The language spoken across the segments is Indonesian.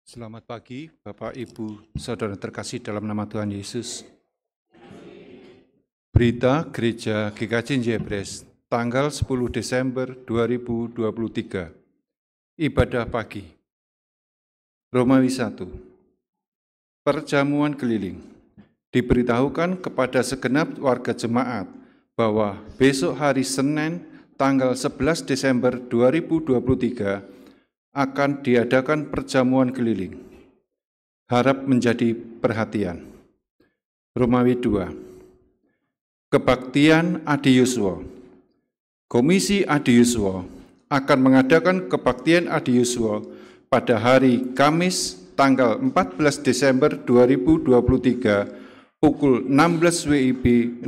Selamat pagi, Bapak, Ibu, Saudara terkasih dalam nama Tuhan Yesus. Berita Gereja GKJ Jebres, tanggal 10 Desember 2023. Ibadah pagi. Romawi 1. Perjamuan keliling. Diberitahukan kepada segenap warga jemaat bahwa besok hari Senin, tanggal 11 Desember 2023, akan diadakan perjamuan keliling. Harap menjadi perhatian. Romawi 2. Kebaktian Adi Yuswa. Komisi Adi Yuswa akan mengadakan kebaktian Adi Yuswa pada hari Kamis tanggal 14 Desember 2023 pukul 16.30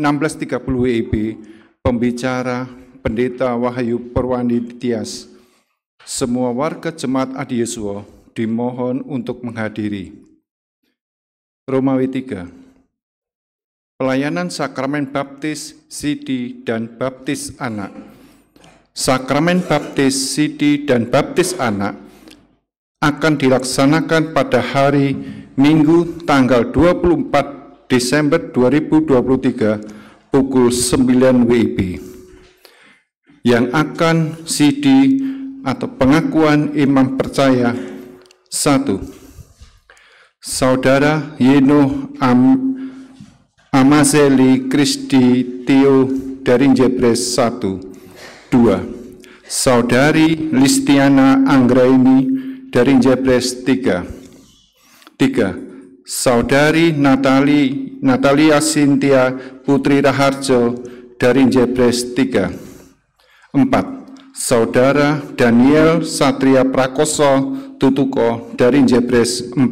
WIB. Pembicara Pendeta Wahyu Perwandi Tias. Semua warga jemaat Adi Yuswa dimohon untuk menghadiri. Romawi 3. Pelayanan sakramen baptis, sidi, dan baptis anak. Sakramen baptis, sidi, dan baptis anak akan dilaksanakan pada hari Minggu tanggal 24 Desember 2023 pukul 9 WIB. Yang akan sidi atau pengakuan imam percaya. 1. Saudara Yeno Amazeli Kristi Tio dari Jebres 1. 2. Saudari Listiana Anggraini dari Jebres 3. 3. Saudari Natalia Sintia Putri Raharjo dari Jebres 3. 4. Saudara Daniel Satria Prakoso Tutuko dari Jebres 4.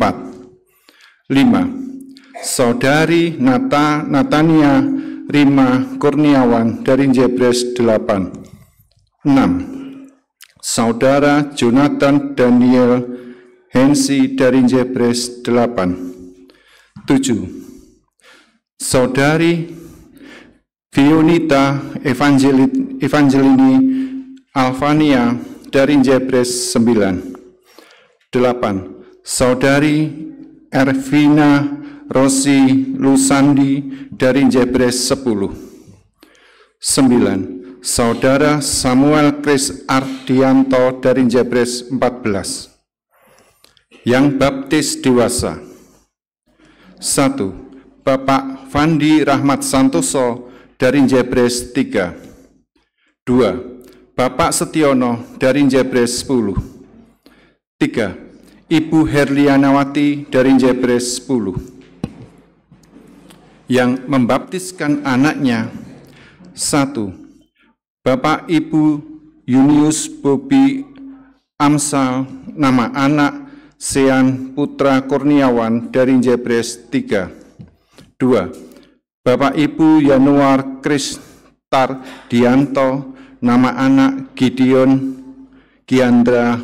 5. Saudari Natania Rima Kurniawan dari Jebres 8. 6. Saudara Jonathan Daniel Hensi dari Jebres 8. 7. Saudari Fionita Evangelini Alvania dari Jebres 9. 8. Saudari Ervina Rosi Lusandi dari Jebres 10. 9. Saudara Samuel Kris Ardianto dari Jebres 14. Yang baptis dewasa. 1. Bapak Fandi Rahmat Santoso dari Jebres 3. 2. Bapak Setiono dari Jebres 10. 3. Ibu Herlianawati dari Jebres 10. Yang membaptiskan anaknya. 1. Bapak Ibu Yunius Bobi Amsal, nama anak Sean Putra Kurniawan dari Jebres 3. 2. Bapak Ibu Yanuar Kristar Dianto, nama anak Gideon Giandra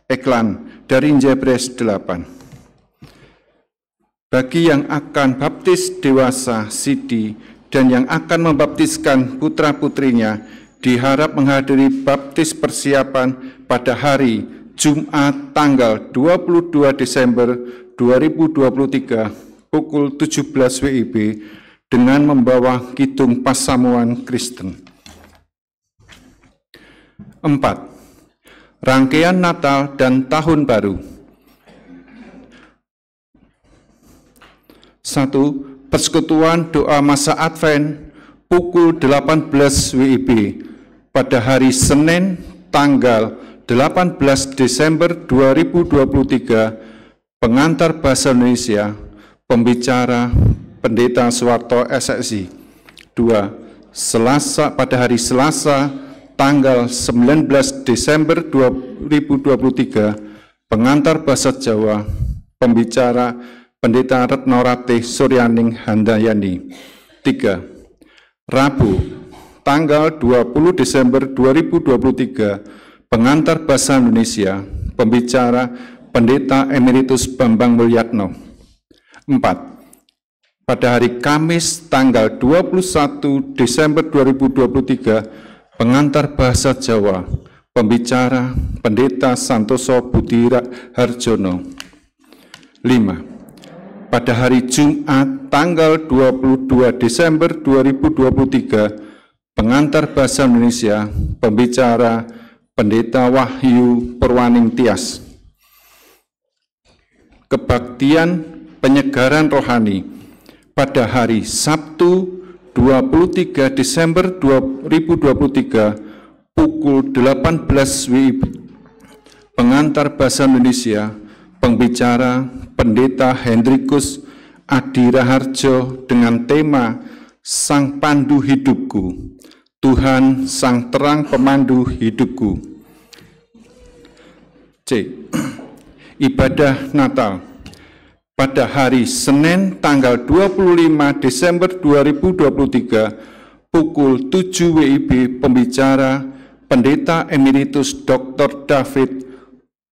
Eklan dari Jebres 8. Bagi yang akan baptis dewasa sidi dan yang akan membaptiskan putra-putrinya, diharap menghadiri baptis persiapan pada hari Jumat tanggal 22 Desember 2023 pukul 17 WIB dengan membawa kidung pasamuan Kristen. 4. Rangkaian Natal dan Tahun Baru. 1. Persekutuan doa masa Advent pukul 18 WIB pada hari Senin tanggal 18 Desember 2023. Pengantar bahasa Indonesia, pembicara Pendeta Suwarto SSI. 2. Selasa pada hari Selasa tanggal 19 Desember 2023, pengantar bahasa Jawa, pembicara Pendeta Retno Ratih Suryaning Handayani. 3. Rabu, tanggal 20 Desember 2023, pengantar bahasa Indonesia, pembicara Pendeta Emeritus Bambang Mulyatno. 4. Pada hari Kamis, tanggal 21 Desember 2023, pengantar bahasa Jawa, Pembicara Pendeta Santoso Budi Harjono. 5. Pada hari Jumat tanggal 22 Desember 2023, pengantar bahasa Indonesia, pembicara Pendeta Wahyu Purwaning Tias. Kebaktian penyegaran rohani pada hari Sabtu 23 Desember 2023 pukul 18 WIB. Pengantar bahasa Indonesia, pembicara Pendeta Hendrikus Adi Raharjo dengan tema Sang Pandu Hidupku, Tuhan Sang Terang Pemandu Hidupku. C. Ibadah Natal pada hari Senin tanggal 25 Desember 2023 pukul 7 WIB. Pembicara Pendeta Emeritus Dr. David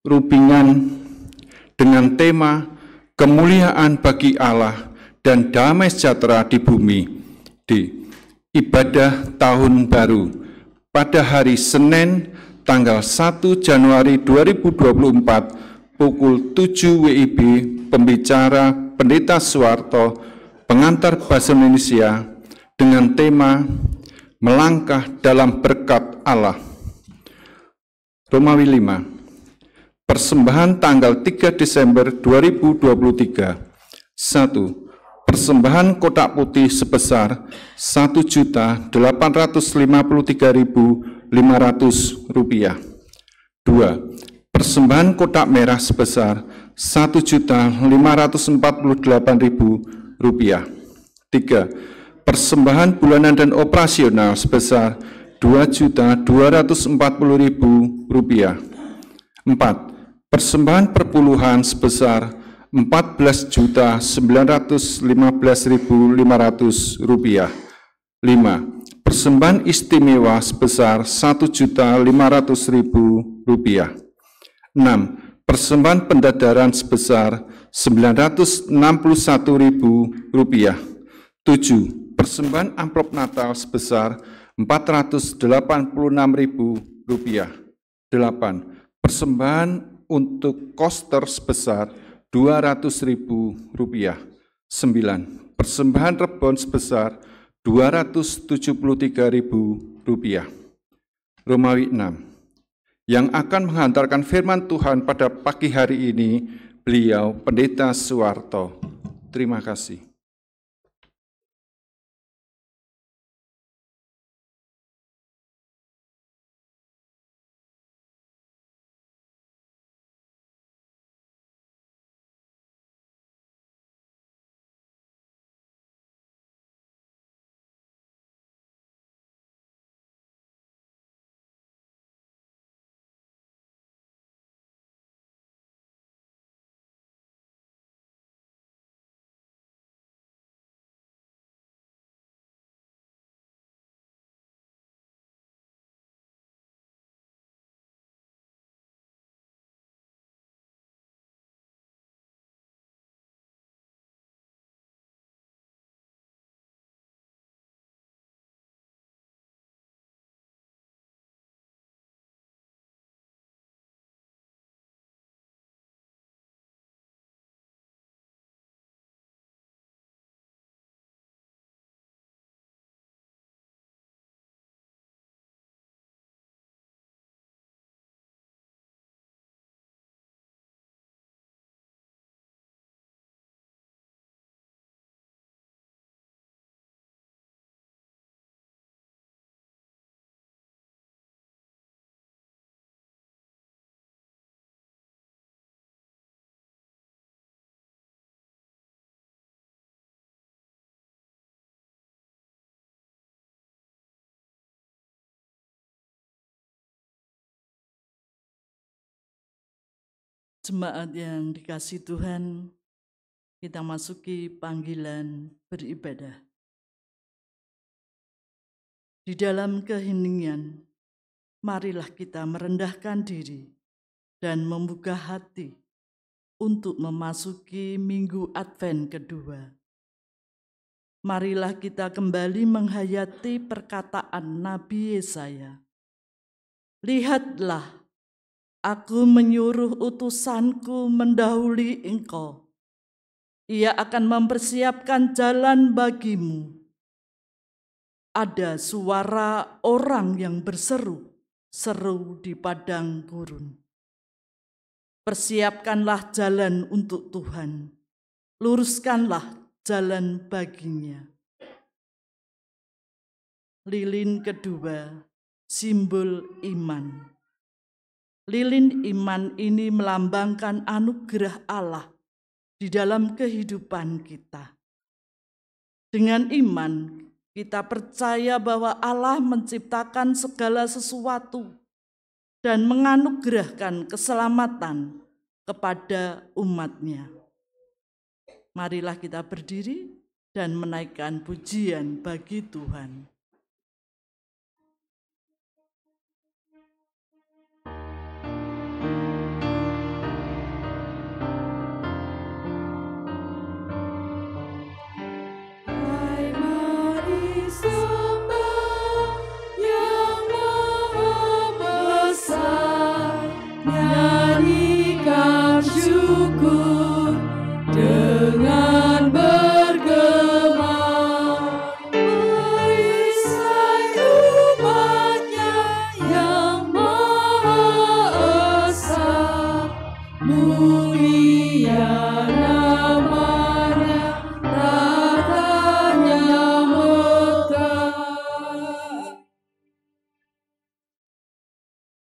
Rubingan dengan tema Kemuliaan bagi Allah dan Damai Sejahtera di Bumi. D. Ibadah Tahun Baru pada hari Senin tanggal 1 Januari 2024 pukul 7 WIB. Pembicara Pendeta Suwarto, pengantar bahasa Indonesia dengan tema Melangkah dalam Berkat Allah. Romawi 5. Persembahan tanggal 3 Desember 2023. 1. Persembahan kotak putih sebesar Rp1.853.500. 2. Persembahan kotak merah sebesar Rp1.548.000. 3. Persembahan bulanan dan operasional sebesar Rp2.240.000. 4. Persembahan perpuluhan sebesar Rp14.915.500. 5. Persembahan istimewa sebesar Rp1.500.000. 6. Persembahan pendadaran sebesar Rp961.000. 7. Persembahan amplop Natal sebesar Rp486.000. 8. Persembahan untuk koster sebesar Rp200.000. 9. Persembahan rebon sebesar Rp273.000. Romawi 6. Yang akan menghantarkan firman Tuhan pada pagi hari ini, beliau Pendeta Suwarto. Terima kasih. Jemaat yang dikasihi Tuhan, kita masuki panggilan beribadah. Di dalam keheningan, marilah kita merendahkan diri dan membuka hati untuk memasuki minggu Advent kedua. Marilah kita kembali menghayati perkataan Nabi Yesaya. Lihatlah, aku menyuruh utusanku mendahului engkau. Ia akan mempersiapkan jalan bagimu. Ada suara orang yang berseru-seru di padang gurun. Persiapkanlah jalan untuk Tuhan, luruskanlah jalan baginya. Lilin kedua, simbol iman. Lilin iman ini melambangkan anugerah Allah di dalam kehidupan kita. Dengan iman, kita percaya bahwa Allah menciptakan segala sesuatu dan menganugerahkan keselamatan kepada umat-Nya. Marilah kita berdiri dan menaikkan pujian bagi Tuhan.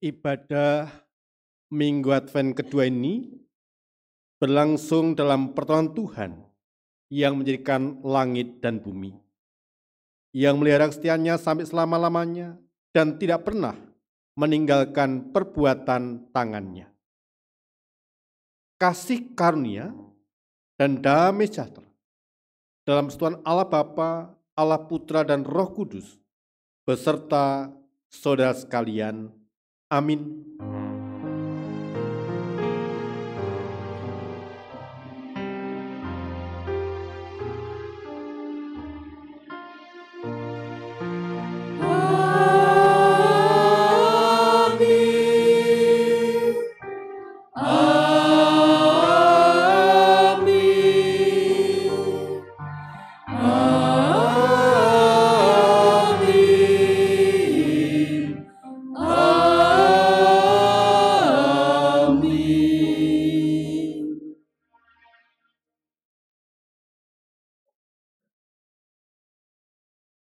Ibadah Minggu Advent kedua ini berlangsung dalam pertolongan Tuhan yang menjadikan langit dan bumi, yang melihara kesetiaannya sampai selama-lamanya dan tidak pernah meninggalkan perbuatan tangannya. Kasih karunia dan damai sejahtera dalam persekutuan Allah Bapa, Allah Putra dan Roh Kudus beserta saudara sekalian. Amin.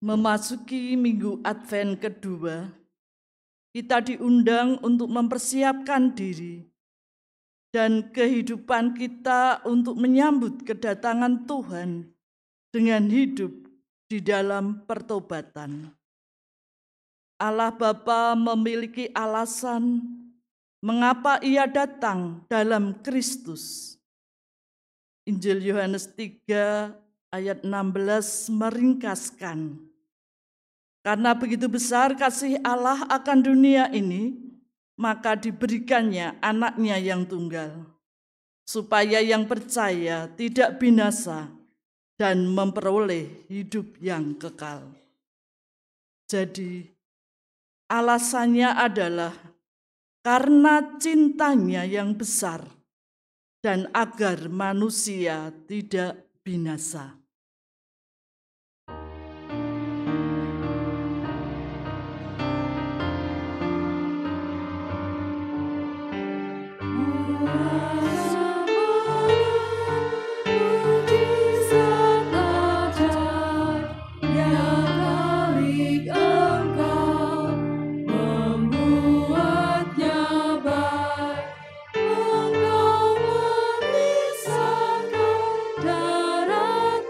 Memasuki Minggu Advent kedua, kita diundang untuk mempersiapkan diri dan kehidupan kita untuk menyambut kedatangan Tuhan dengan hidup di dalam pertobatan. Allah Bapa memiliki alasan mengapa Ia datang dalam Kristus. Injil Yohanes 3 ayat 16 meringkaskan. Karena begitu besar kasih Allah akan dunia ini, maka diberikannya anaknya yang tunggal, supaya yang percaya tidak binasa dan memperoleh hidup yang kekal. Jadi, alasannya adalah karena cintanya yang besar dan agar manusia tidak binasa. Darah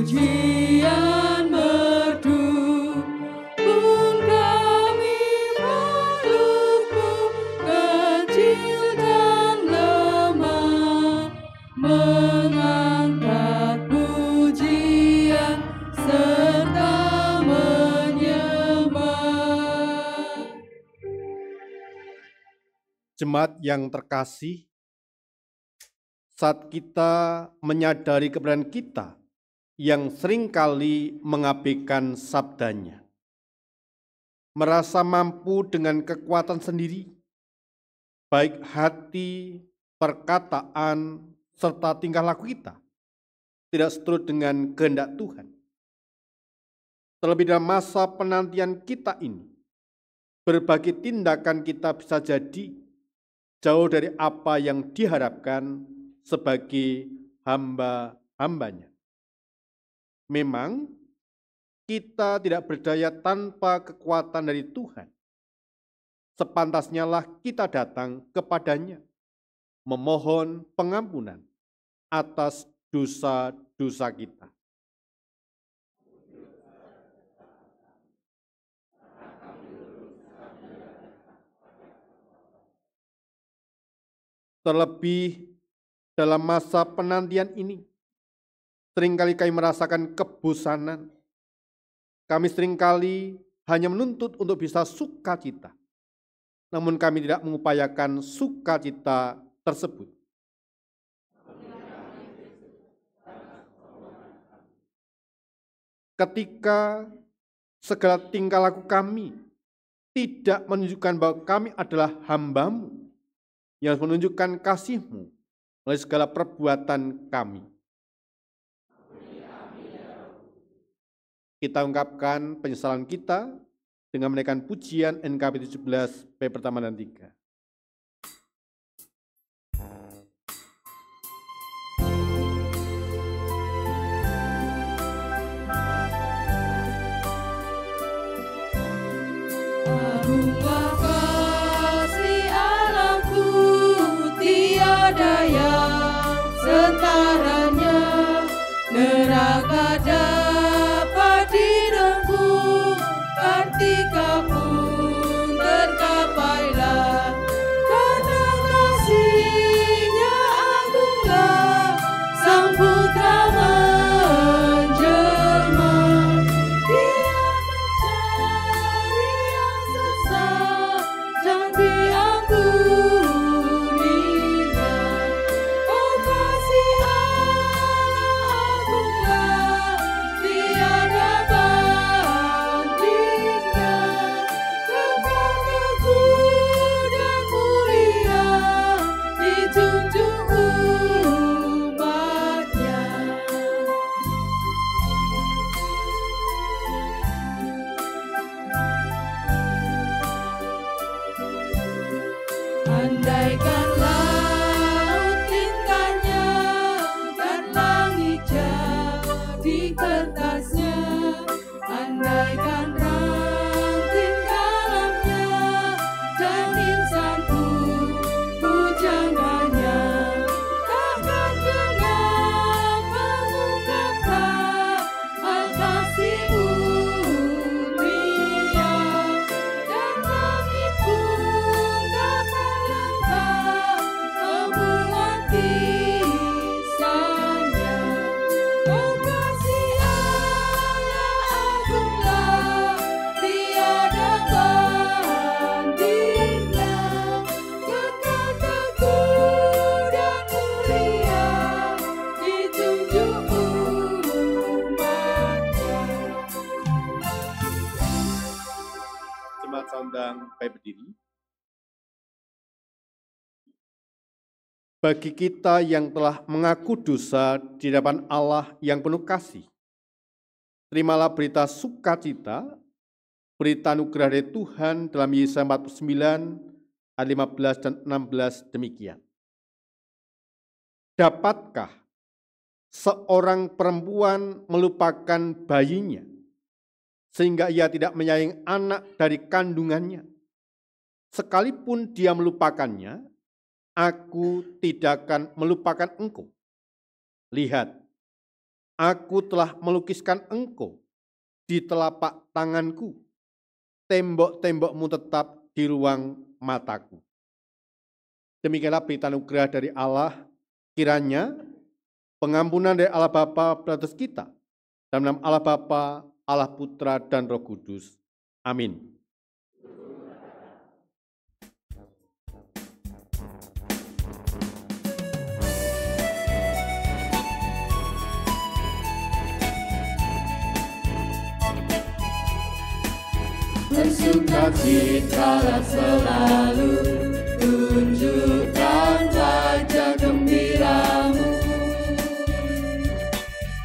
pujian merdu, pun kami makhlukmu kecil dan lemah, mengangkat pujian serta menyembah. Jemaat yang terkasih, saat kita menyadari kebenaran kita yang seringkali mengabaikan sabdanya, merasa mampu dengan kekuatan sendiri, baik hati, perkataan, serta tingkah laku kita, tidak seturut dengan kehendak Tuhan. Terlebih dalam masa penantian kita ini, berbagai tindakan kita bisa jadi jauh dari apa yang diharapkan sebagai hamba-hambanya. Memang kita tidak berdaya tanpa kekuatan dari Tuhan. Sepantasnya lah kita datang kepadanya, memohon pengampunan atas dosa-dosa kita. Terlebih dalam masa penantian ini, seringkali kami merasakan kebosanan. Kami seringkali hanya menuntut untuk bisa sukacita, namun kami tidak mengupayakan sukacita tersebut. Ketika segala tingkah laku kami tidak menunjukkan bahwa kami adalah hamba-Mu, yang menunjukkan kasih-Mu melalui segala perbuatan kami. Kita ungkapkan penyesalan kita dengan menaikkan pujian NKB 17 P pertama dan 3. Agunglah kasih Allahku, tiada yang setaranya, neraka dapat direngkuh, kartika pun tergapailah, karena kasih-Nya agunglah, Sang Putra menjelma, Dia mencari yang sesat dan diampuninya. Oh kasih Allah agunglah, tiada bandingnya, kekal teguh dan mulia, dijunjung umat-Nya. Andaikan laut tintanya dan langit jadi kertasnya, andaikan ranting kalamnya dan insan pun pujangannya, takkan genap mengungkapkan hal kasih mulia, dan langit pun takkan lengkap memuat kisahnya. Oh kasih Allah agunglah, tiada bandingnya, kekal teguh dan mulia, dijunjung umat-Nya. Jemaat saundang baik berdiri. Bagi kita yang telah mengaku dosa di hadapan Allah yang penuh kasih, terimalah berita sukacita, berita anugerah dari Tuhan dalam Yesaya 49 ayat 15 dan 16 demikian. Dapatkah seorang perempuan melupakan bayinya, sehingga ia tidak menyayangi anak dari kandungannya? Sekalipun dia melupakannya, aku tidak akan melupakan engkau. Lihat, Aku telah melukiskan engkau di telapak tanganku, tembok-tembokmu tetap di ruang mataku. Demikianlah berita anugerah dari Allah, kiranya pengampunan dari Allah Bapa atas kita, dalam nama Allah Bapa, Allah Putra, dan Roh Kudus. Amin. Bersukacitalah selalu, tunjukkan wajah gembiramu.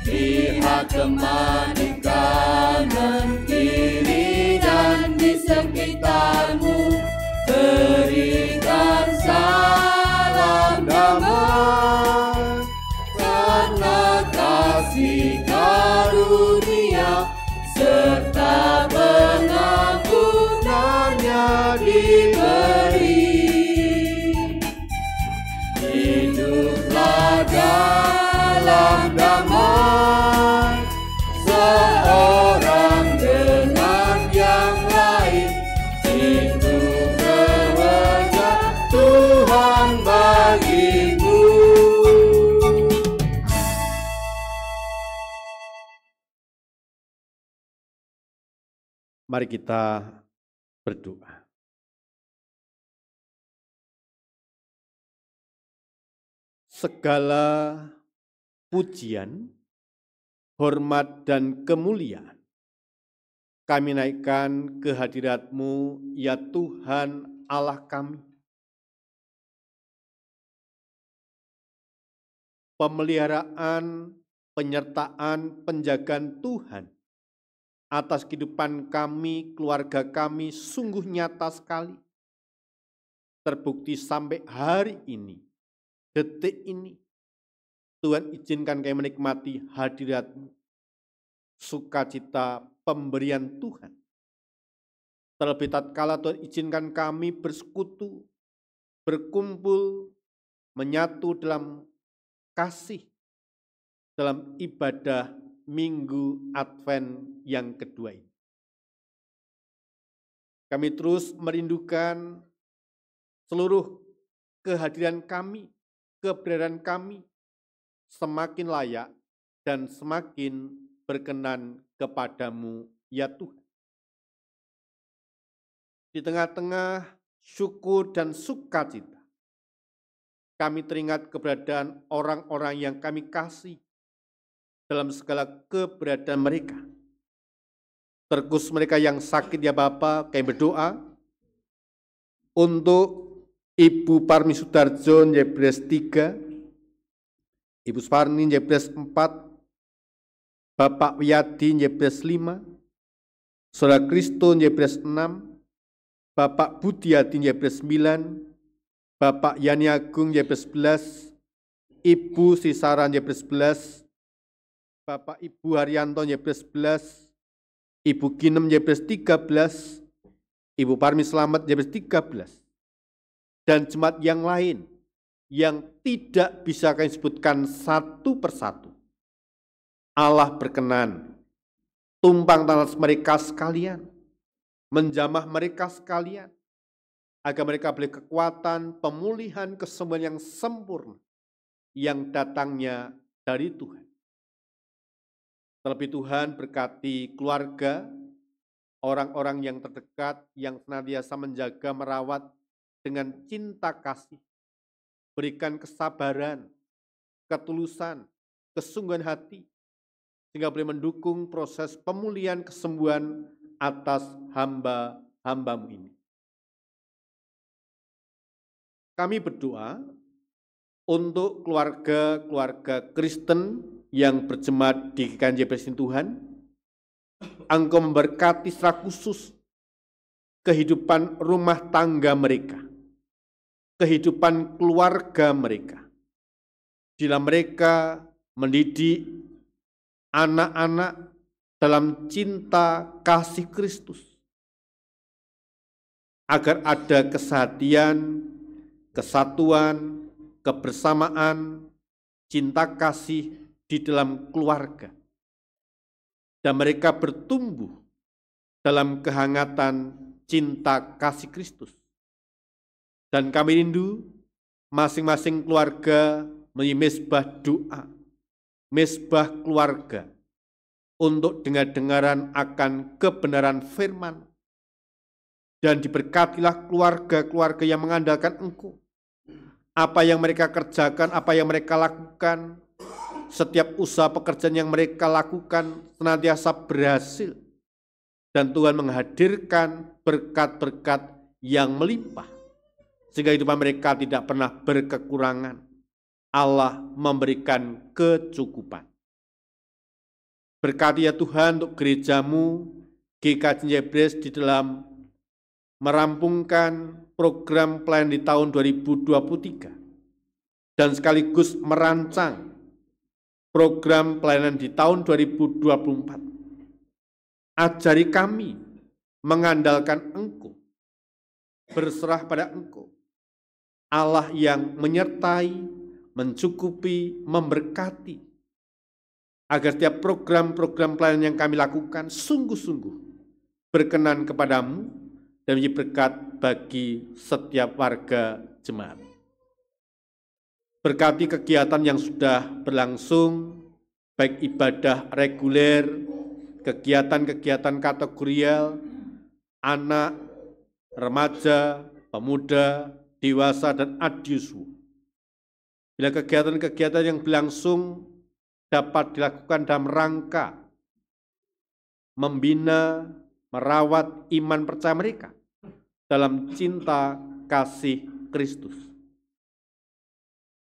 Lihat teman di kanan, kiri, dan di sekitarmu. Berikan salam damai, karena kasih karunia serta pengampunannya diberi. Hiduplah dalam damai, seorang dengan yang lain. Itu kehendak Tuhan bagimu. Mari kita berdoa. Segala pujian, hormat, dan kemuliaan kami naikkan ke hadirat-Mu, ya Tuhan Allah kami. Pemeliharaan, penyertaan, penjagaan Tuhan atas kehidupan kami, keluarga kami sungguh nyata sekali. Terbukti sampai hari ini, detik ini. Tuhan izinkan kami menikmati hadirat-Mu, sukacita pemberian Tuhan. Terlebih tatkala Tuhan izinkan kami bersekutu, berkumpul, menyatu dalam kasih, dalam ibadah Minggu Advent yang kedua ini. Kami terus merindukan seluruh kehadiran kami, keberadaan kami semakin layak dan semakin berkenan kepadamu, ya Tuhan. Di tengah-tengah syukur dan sukacita, kami teringat keberadaan orang-orang yang kami kasih dalam segala keberadaan mereka. Terkhusus mereka yang sakit, ya Bapa, kami berdoa untuk Ibu Parmi Sudarjo, Yebres 3, Ibu Suparni, Yebres 4, Bapak Wiyadi, Yebres 5, Saudara Kristo, Yebres 6, Bapak Budiati, Yebres 9, Bapak Yani Agung, Yebres 11, Ibu Sisaran, Yebres 11, Bapak Ibu Haryanto, Yebres 11, Ibu Kinem, Yebres 13, Ibu Parmi Selamat, Yebres 13, dan jemaat yang lain yang tidak bisa kami sebutkan satu persatu. Allah berkenan tumpang tangan mereka sekalian, menjamah mereka sekalian, agar mereka boleh kekuatan, pemulihan, kesembuhan yang sempurna yang datangnya dari Tuhan. Terlebih Tuhan berkati keluarga, orang-orang yang terdekat, yang senantiasa menjaga, merawat dengan cinta kasih. Berikan kesabaran, ketulusan, kesungguhan hati, sehingga boleh mendukung proses pemulihan kesembuhan atas hamba-hamba-Mu ini. Kami berdoa untuk keluarga-keluarga Kristen yang berjemaat di GKJ Presiden Tuhan. Engkau memberkati secara khusus kehidupan rumah tangga mereka, kehidupan keluarga mereka. Bila mereka mendidik anak-anak dalam cinta kasih Kristus, agar ada kesehatian, kesatuan, kebersamaan, cinta kasih, di dalam keluarga, dan mereka bertumbuh dalam kehangatan cinta kasih Kristus. Dan kami rindu masing-masing keluarga menjadi mezbah doa, mezbah keluarga, untuk dengar-dengaran akan kebenaran firman. Dan diberkatilah keluarga-keluarga yang mengandalkan Engkau. Apa yang mereka kerjakan, apa yang mereka lakukan, setiap usaha pekerjaan yang mereka lakukan senantiasa berhasil. Dan Tuhan menghadirkan berkat-berkat yang melimpah, sehingga kehidupan mereka tidak pernah berkekurangan. Allah memberikan kecukupan. Berkati ya Tuhan untuk gerejamu, GKJ Jebres, di dalam merampungkan program pelayanan di tahun 2023 dan sekaligus merancang program pelayanan di tahun 2024. Ajari kami mengandalkan Engkau, berserah pada Engkau, Allah yang menyertai, mencukupi, memberkati, agar setiap program-program pelayanan yang kami lakukan sungguh-sungguh berkenan kepadamu dan menjadi berkat bagi setiap warga jemaat. Berkati kegiatan yang sudah berlangsung, baik ibadah reguler, kegiatan-kegiatan kategorial, anak, remaja, pemuda, dewasa, dan adiusu. Bila kegiatan-kegiatan yang berlangsung dapat dilakukan dalam rangka membina, merawat iman percaya mereka dalam cinta kasih Kristus.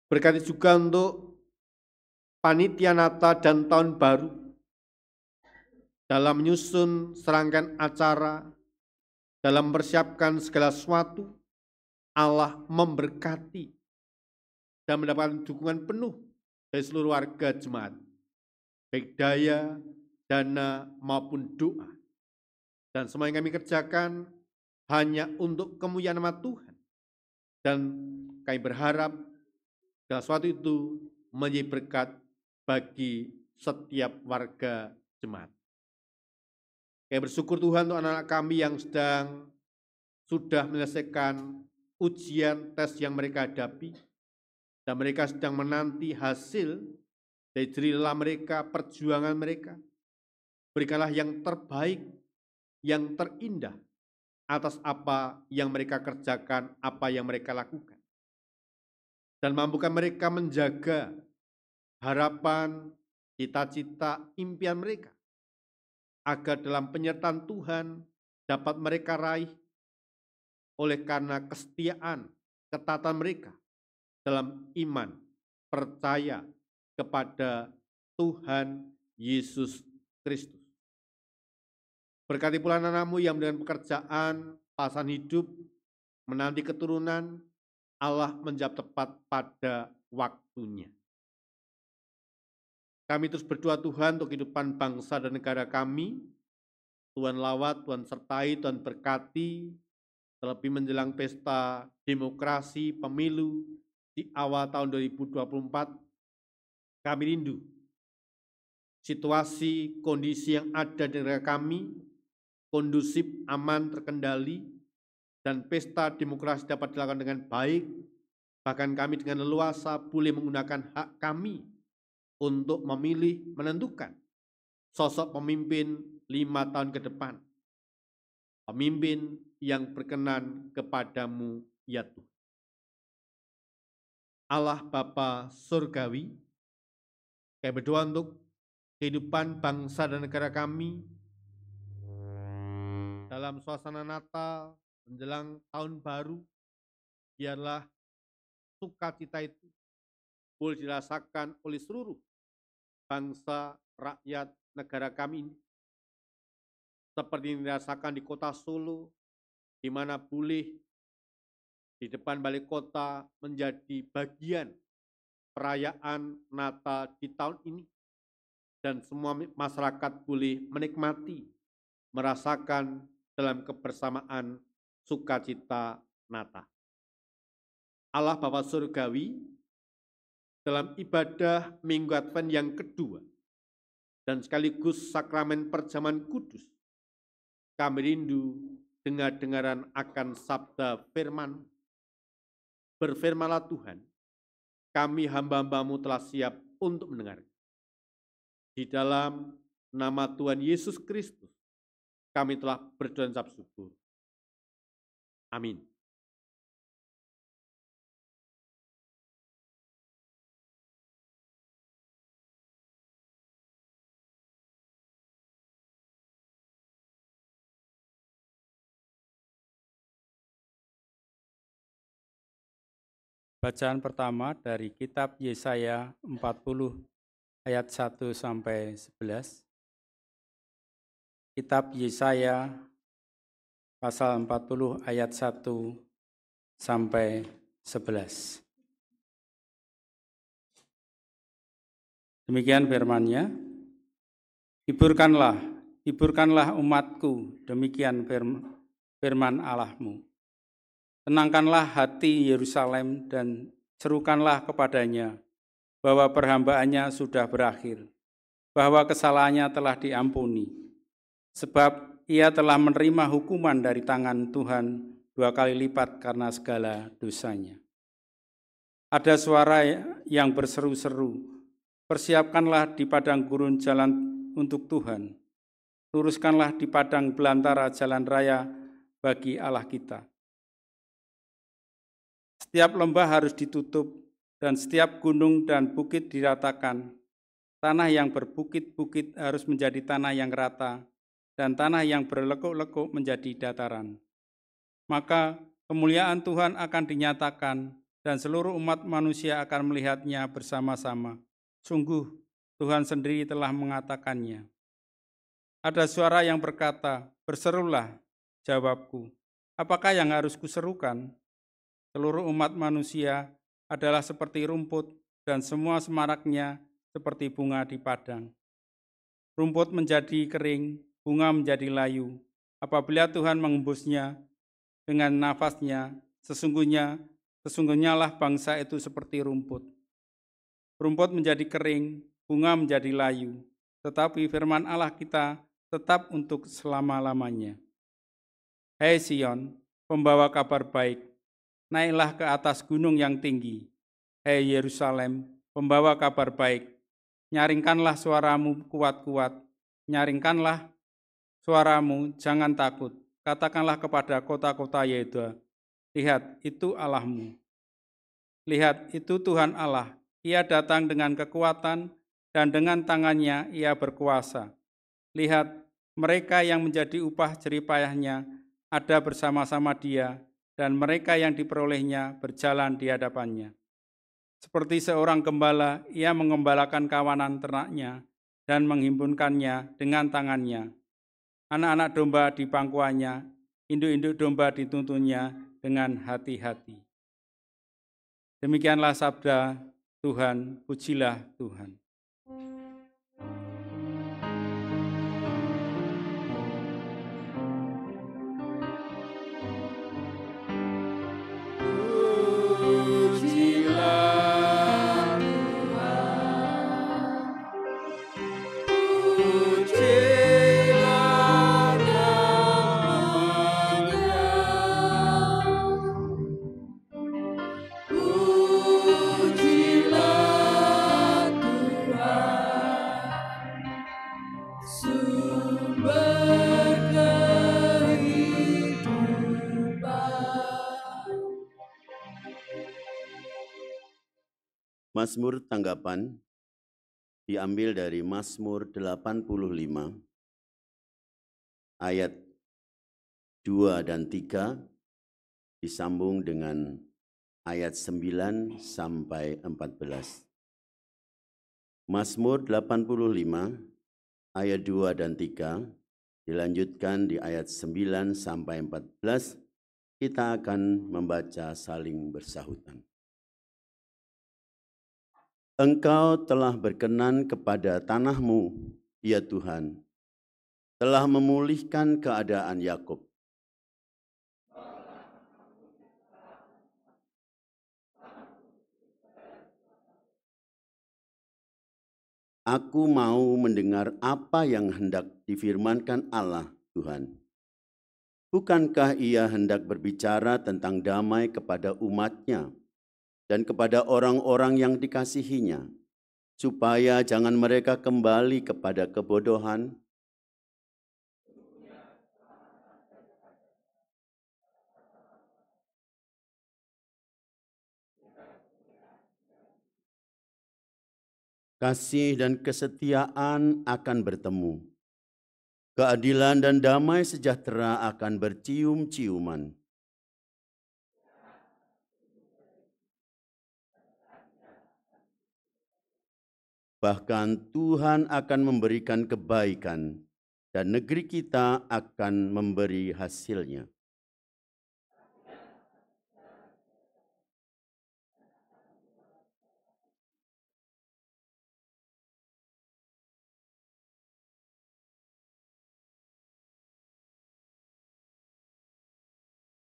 Berkati juga untuk panitia Natal dan Tahun Baru dalam menyusun serangkaian acara, dalam mempersiapkan segala sesuatu. Allah memberkati dan mendapatkan dukungan penuh dari seluruh warga jemaat, baik daya, dana, maupun doa. Dan semua yang kami kerjakan hanya untuk kemuliaan nama Tuhan. Dan kami berharap segala sesuatu itu menjadi berkat bagi setiap warga jemaat. Kami bersyukur Tuhan untuk anak-anak kami yang sudah menyelesaikan ujian tes yang mereka hadapi, dan mereka sedang menanti hasil dari jerih lelah mereka, perjuangan mereka. Berikanlah yang terbaik, yang terindah atas apa yang mereka kerjakan, apa yang mereka lakukan. Dan mampukan mereka menjaga harapan, cita-cita, impian mereka, agar dalam penyertaan Tuhan dapat mereka raih oleh karena kesetiaan, ketaatan mereka dalam iman, percaya kepada Tuhan Yesus Kristus. Berkati pula anak-anakmu yang dengan pekerjaan, pasangan hidup, menanti keturunan, Allah menjawab tepat pada waktunya. Kami terus berdoa Tuhan untuk kehidupan bangsa dan negara kami. Tuhan lawat, Tuhan sertai, Tuhan berkati, terlebih menjelang pesta demokrasi, pemilu di awal tahun 2024, kami rindu situasi, kondisi yang ada di negara kami kondusif, aman, terkendali, dan pesta demokrasi dapat dilakukan dengan baik. Bahkan kami dengan leluasa boleh menggunakan hak kami untuk memilih, menentukan sosok pemimpin 5 tahun ke depan. Pemimpin yang berkenan kepadamu, ya Tuhan. Allah Bapa Surgawi, kami berdoa untuk kehidupan bangsa dan negara kami dalam suasana Natal menjelang tahun baru. Biarlah sukacita itu boleh dirasakan oleh seluruh bangsa, rakyat, negara kami ini. Seperti yang dirasakan di kota Solo, di mana boleh di depan balai kota menjadi bagian perayaan Natal di tahun ini. Dan semua masyarakat boleh menikmati, merasakan dalam kebersamaan sukacita Natal. Allah Bapa Surgawi, dalam ibadah Minggu Advent yang kedua dan sekaligus sakramen perjamuan kudus, kami rindu dengar-dengaran akan sabda firman. Berfirmanlah Tuhan, kami hamba-hambamu telah siap untuk mendengar. Di dalam nama Tuhan Yesus Kristus, kami telah berdoa dan ucap syukur. Amin. Bacaan pertama dari kitab Yesaya 40 ayat 1 sampai 11. Kitab Yesaya pasal 40 ayat 1 sampai 11. Demikian firman-Nya. Hiburkanlah umatku, demikian firman Allahmu. Tenangkanlah hati Yerusalem dan serukanlah kepadanya bahwa perhambaannya sudah berakhir, bahwa kesalahannya telah diampuni. Sebab ia telah menerima hukuman dari tangan Tuhan 2 kali lipat karena segala dosanya. Ada suara yang berseru-seru, persiapkanlah di padang gurun jalan untuk Tuhan. Luruskanlah di padang belantara jalan raya bagi Allah kita. Setiap lembah harus ditutup dan setiap gunung dan bukit diratakan. Tanah yang berbukit-bukit harus menjadi tanah yang rata dan tanah yang berlekuk-lekuk menjadi dataran. Maka kemuliaan Tuhan akan dinyatakan dan seluruh umat manusia akan melihatnya bersama-sama. Sungguh Tuhan sendiri telah mengatakannya. Ada suara yang berkata, berserulah, jawabku. Apakah yang harus kuserukan? Seluruh umat manusia adalah seperti rumput dan semua semaraknya seperti bunga di padang. Rumput menjadi kering, bunga menjadi layu. Apabila Tuhan mengembusnya dengan nafasnya, sesungguhnya lah bangsa itu seperti rumput. Rumput menjadi kering, bunga menjadi layu, tetapi firman Allah kita tetap untuk selama-lamanya. Hai Sion, pembawa kabar baik, naiklah ke atas gunung yang tinggi. Hai Yerusalem, pembawa kabar baik, nyaringkanlah suaramu kuat-kuat, nyaringkanlah suaramu, jangan takut. Katakanlah kepada kota-kota Yehuda, lihat itu Allahmu. Lihat itu Tuhan Allah, ia datang dengan kekuatan dan dengan tangannya ia berkuasa. Lihat, mereka yang menjadi upah jeripayahnya ada bersama-sama dia, dan mereka yang diperolehnya berjalan di hadapannya. Seperti seorang gembala, ia mengembalakan kawanan ternaknya dan menghimpunkannya dengan tangannya. Anak-anak domba di pangkuannya, induk-induk domba dituntunnya dengan hati-hati. Demikianlah sabda Tuhan, pujilah Tuhan. Mazmur tanggapan diambil dari Mazmur 85 ayat 2 dan 3 disambung dengan ayat 9 sampai 14. Mazmur 85 ayat 2 dan 3 dilanjutkan di ayat 9 sampai 14. Kita akan membaca saling bersahutan. Engkau telah berkenan kepada tanahmu, ya Tuhan, telah memulihkan keadaan Yakub. Aku mau mendengar apa yang hendak difirmankan Allah, Tuhan. Bukankah Ia hendak berbicara tentang damai kepada umat-Nya dan kepada orang-orang yang dikasihinya, supaya jangan mereka kembali kepada kebodohan? Kasih dan kesetiaan akan bertemu. Keadilan dan damai sejahtera akan bercium-ciuman. Bahkan Tuhan akan memberikan kebaikan dan negeri kita akan memberi hasilnya.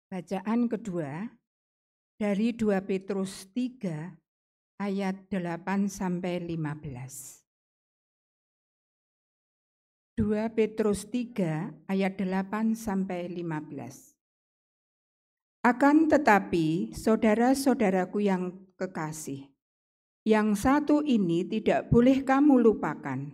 Bacaan kedua dari 2 Petrus 3 ayat 8-15. 2 Petrus 3 ayat 8-15. Akan tetapi, saudara-saudaraku yang kekasih, yang satu ini tidak boleh kamu lupakan,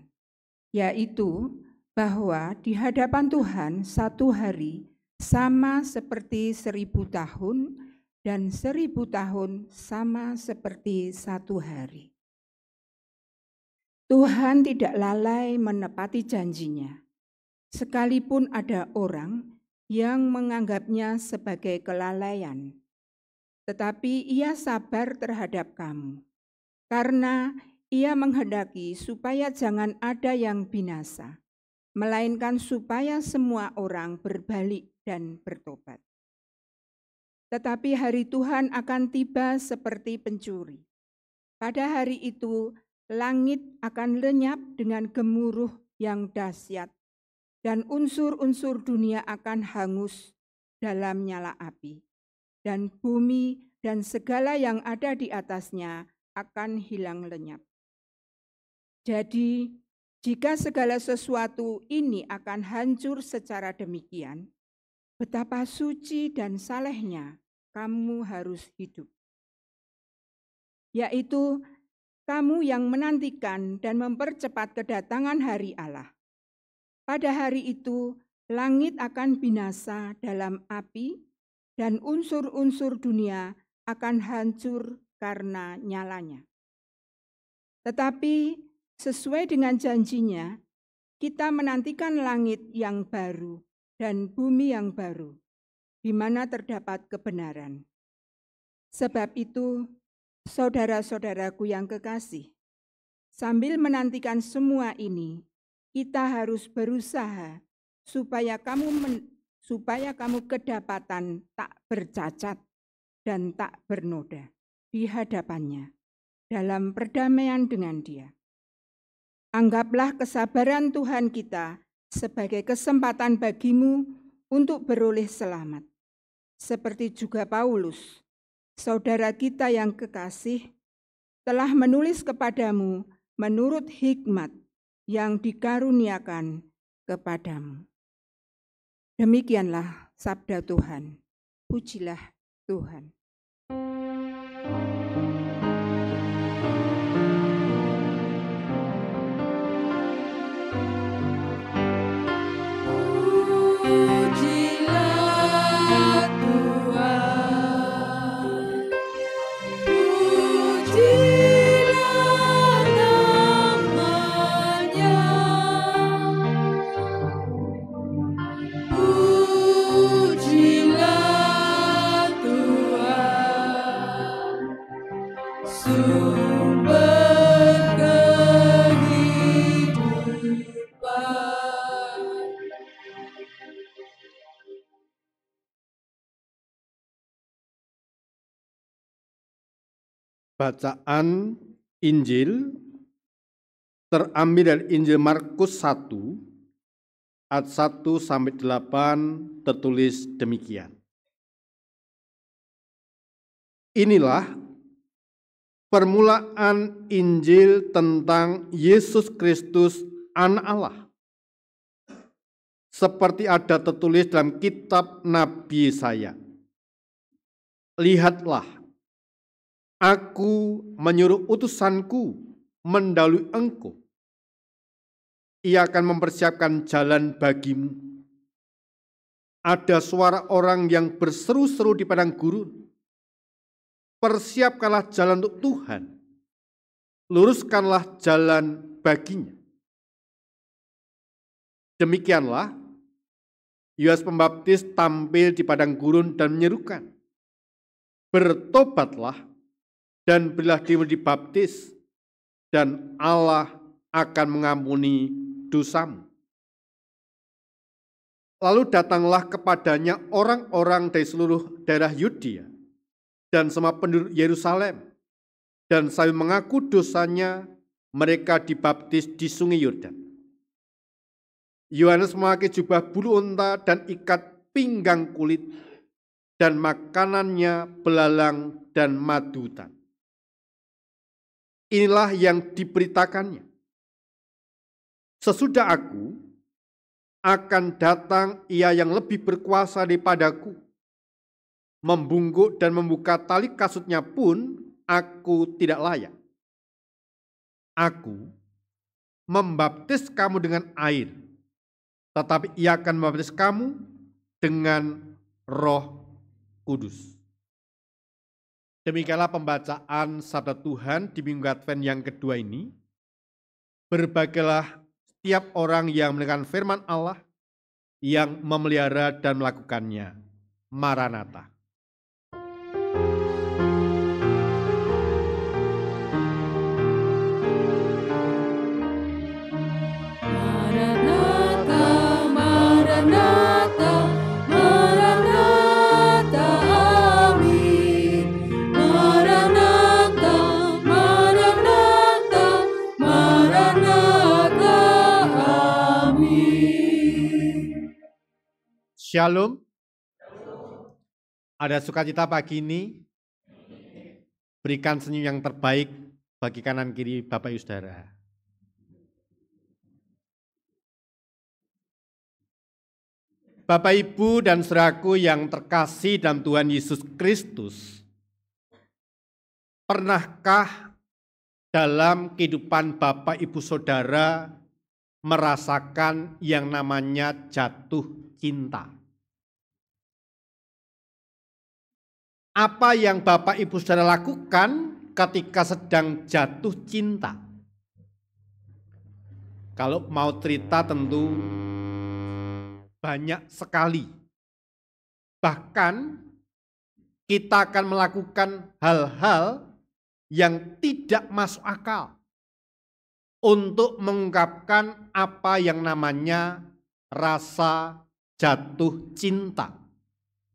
yaitu bahwa di hadapan Tuhan satu hari sama seperti 1000 tahun, dan 1000 tahun sama seperti satu hari. Tuhan tidak lalai menepati janjinya, sekalipun ada orang yang menganggapnya sebagai kelalaian. Tetapi Ia sabar terhadap kamu, karena Ia menghendaki supaya jangan ada yang binasa, melainkan supaya semua orang berbalik dan bertobat. Tetapi hari Tuhan akan tiba seperti pencuri. Pada hari itu, langit akan lenyap dengan gemuruh yang dahsyat, dan unsur-unsur dunia akan hangus dalam nyala api, dan bumi dan segala yang ada di atasnya akan hilang lenyap. Jadi, jika segala sesuatu ini akan hancur secara demikian, betapa suci dan salehnya kamu harus hidup. Yaitu kamu yang menantikan dan mempercepat kedatangan hari Allah. Pada hari itu, langit akan binasa dalam api dan unsur-unsur dunia akan hancur karena nyalanya. Tetapi sesuai dengan janjinya, kita menantikan langit yang baru dan bumi yang baru, di mana terdapat kebenaran. Sebab itu, saudara-saudaraku yang kekasih, sambil menantikan semua ini, kita harus berusaha supaya kamu kedapatan tak bercacat dan tak bernoda di hadapannya dalam perdamaian dengan Dia. Anggaplah kesabaran Tuhan kita sebagai kesempatan bagimu untuk beroleh selamat. Seperti juga Paulus, saudara kita yang kekasih, telah menulis kepadamu menurut hikmat yang dikaruniakan kepadamu. Demikianlah sabda Tuhan. Pujilah Tuhan. Bacaan Injil terambil dari Injil Markus 1 ayat 1-8 tertulis demikian. Inilah permulaan Injil tentang Yesus Kristus Anak Allah. Seperti ada tertulis dalam kitab Nabi Yesaya. Lihatlah, aku menyuruh utusanku mendahului engkau. Ia akan mempersiapkan jalan bagimu. Ada suara orang yang berseru-seru di padang gurun. Persiapkanlah jalan untuk Tuhan. Luruskanlah jalan baginya. Demikianlah, Yohanes Pembaptis tampil di padang gurun dan menyerukan, bertobatlah dan berilah dirimu dibaptis, dan Allah akan mengampuni dosamu. Lalu datanglah kepadanya orang-orang dari seluruh daerah Yudea dan semua penduduk Yerusalem, dan sambil mengaku dosanya, mereka dibaptis di sungai Yordan. Yohanes memakai jubah bulu unta dan ikat pinggang kulit, dan makanannya belalang dan madu hutan. Inilah yang diberitakannya. Sesudah aku, akan datang ia yang lebih berkuasa daripadaku. Membungkuk dan membuka tali kasutnya pun aku tidak layak. Aku membaptis kamu dengan air, tetapi ia akan membaptis kamu dengan Roh Kudus. Demikianlah pembacaan sabda Tuhan di Minggu Advent yang kedua ini. Berbagailah setiap orang yang mendengarkan firman Allah, yang memelihara dan melakukannya. Maranatha. Shalom. Ada sukacita pagi ini? Berikan senyum yang terbaik bagi kanan kiri Bapak Ibu Saudara. Bapak Ibu dan saudaraku yang terkasih dalam Tuhan Yesus Kristus, pernahkah dalam kehidupan Bapak Ibu Saudara merasakan yang namanya jatuh cinta? Apa yang Bapak Ibu Saudara lakukan ketika sedang jatuh cinta? Kalau mau cerita tentu banyak sekali. Bahkan kita akan melakukan hal-hal yang tidak masuk akal untuk mengungkapkan apa yang namanya rasa jatuh cinta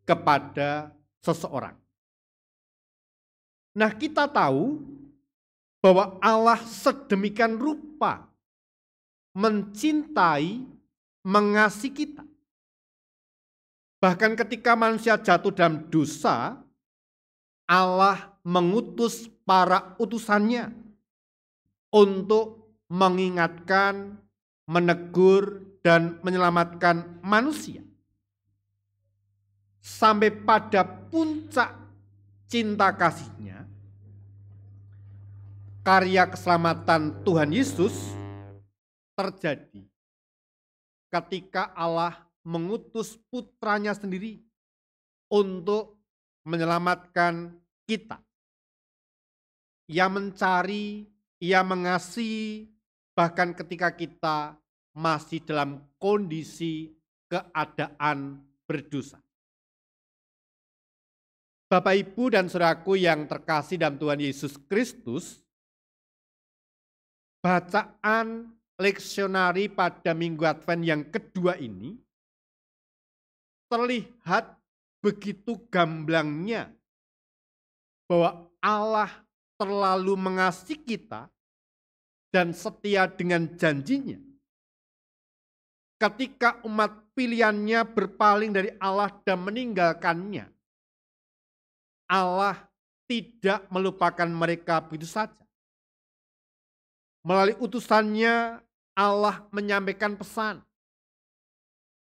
kepada seseorang. Nah, kita tahu bahwa Allah sedemikian rupa mencintai, mengasihi kita. Bahkan ketika manusia jatuh dalam dosa, Allah mengutus para utusannya untuk mengingatkan, menegur, dan menyelamatkan manusia. Sampai pada puncak cinta kasihnya, karya keselamatan Tuhan Yesus terjadi ketika Allah mengutus putranya sendiri untuk menyelamatkan kita. Ia mencari, ia mengasihi, bahkan ketika kita masih dalam kondisi keadaan berdosa. Bapak, Ibu, dan saudaraku yang terkasih dalam Tuhan Yesus Kristus, bacaan leksionari pada Minggu Advent yang kedua ini terlihat begitu gamblangnya bahwa Allah terlalu mengasihi kita dan setia dengan janjinya. Ketika umat pilihannya berpaling dari Allah dan meninggalkannya, Allah tidak melupakan mereka begitu saja. Melalui utusannya, Allah menyampaikan pesan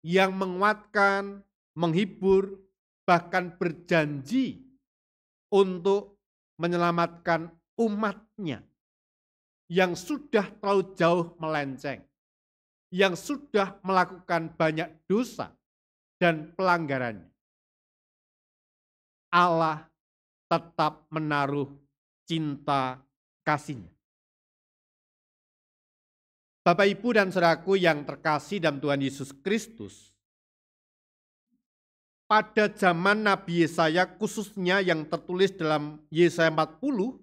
yang menguatkan, menghibur, bahkan berjanji untuk menyelamatkan umatnya yang sudah terlalu jauh melenceng, yang sudah melakukan banyak dosa dan pelanggarannya. Allah tetap menaruh cinta kasih-Nya. Bapak, Ibu, dan saudaraku yang terkasih dalam Tuhan Yesus Kristus, pada zaman Nabi Yesaya, khususnya yang tertulis dalam Yesaya 40,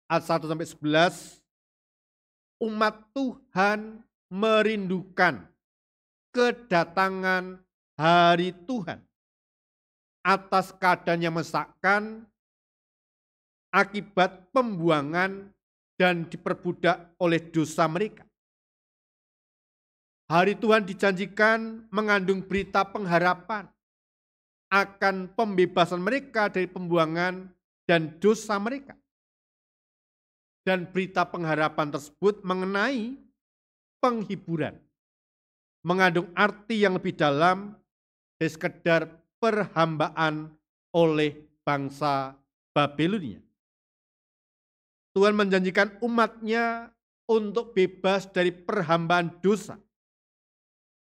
ayat 1-11, umat Tuhan merindukan kedatangan hari Tuhan atas keadaan yang mensakkan akibat pembuangan dan diperbudak oleh dosa mereka. Hari Tuhan dijanjikan mengandung berita pengharapan akan pembebasan mereka dari pembuangan dan dosa mereka. Dan berita pengharapan tersebut mengenai penghiburan, mengandung arti yang lebih dalam dari sekedar perhambaan oleh bangsa Babilonia. Tuhan menjanjikan umatnya untuk bebas dari perhambaan dosa.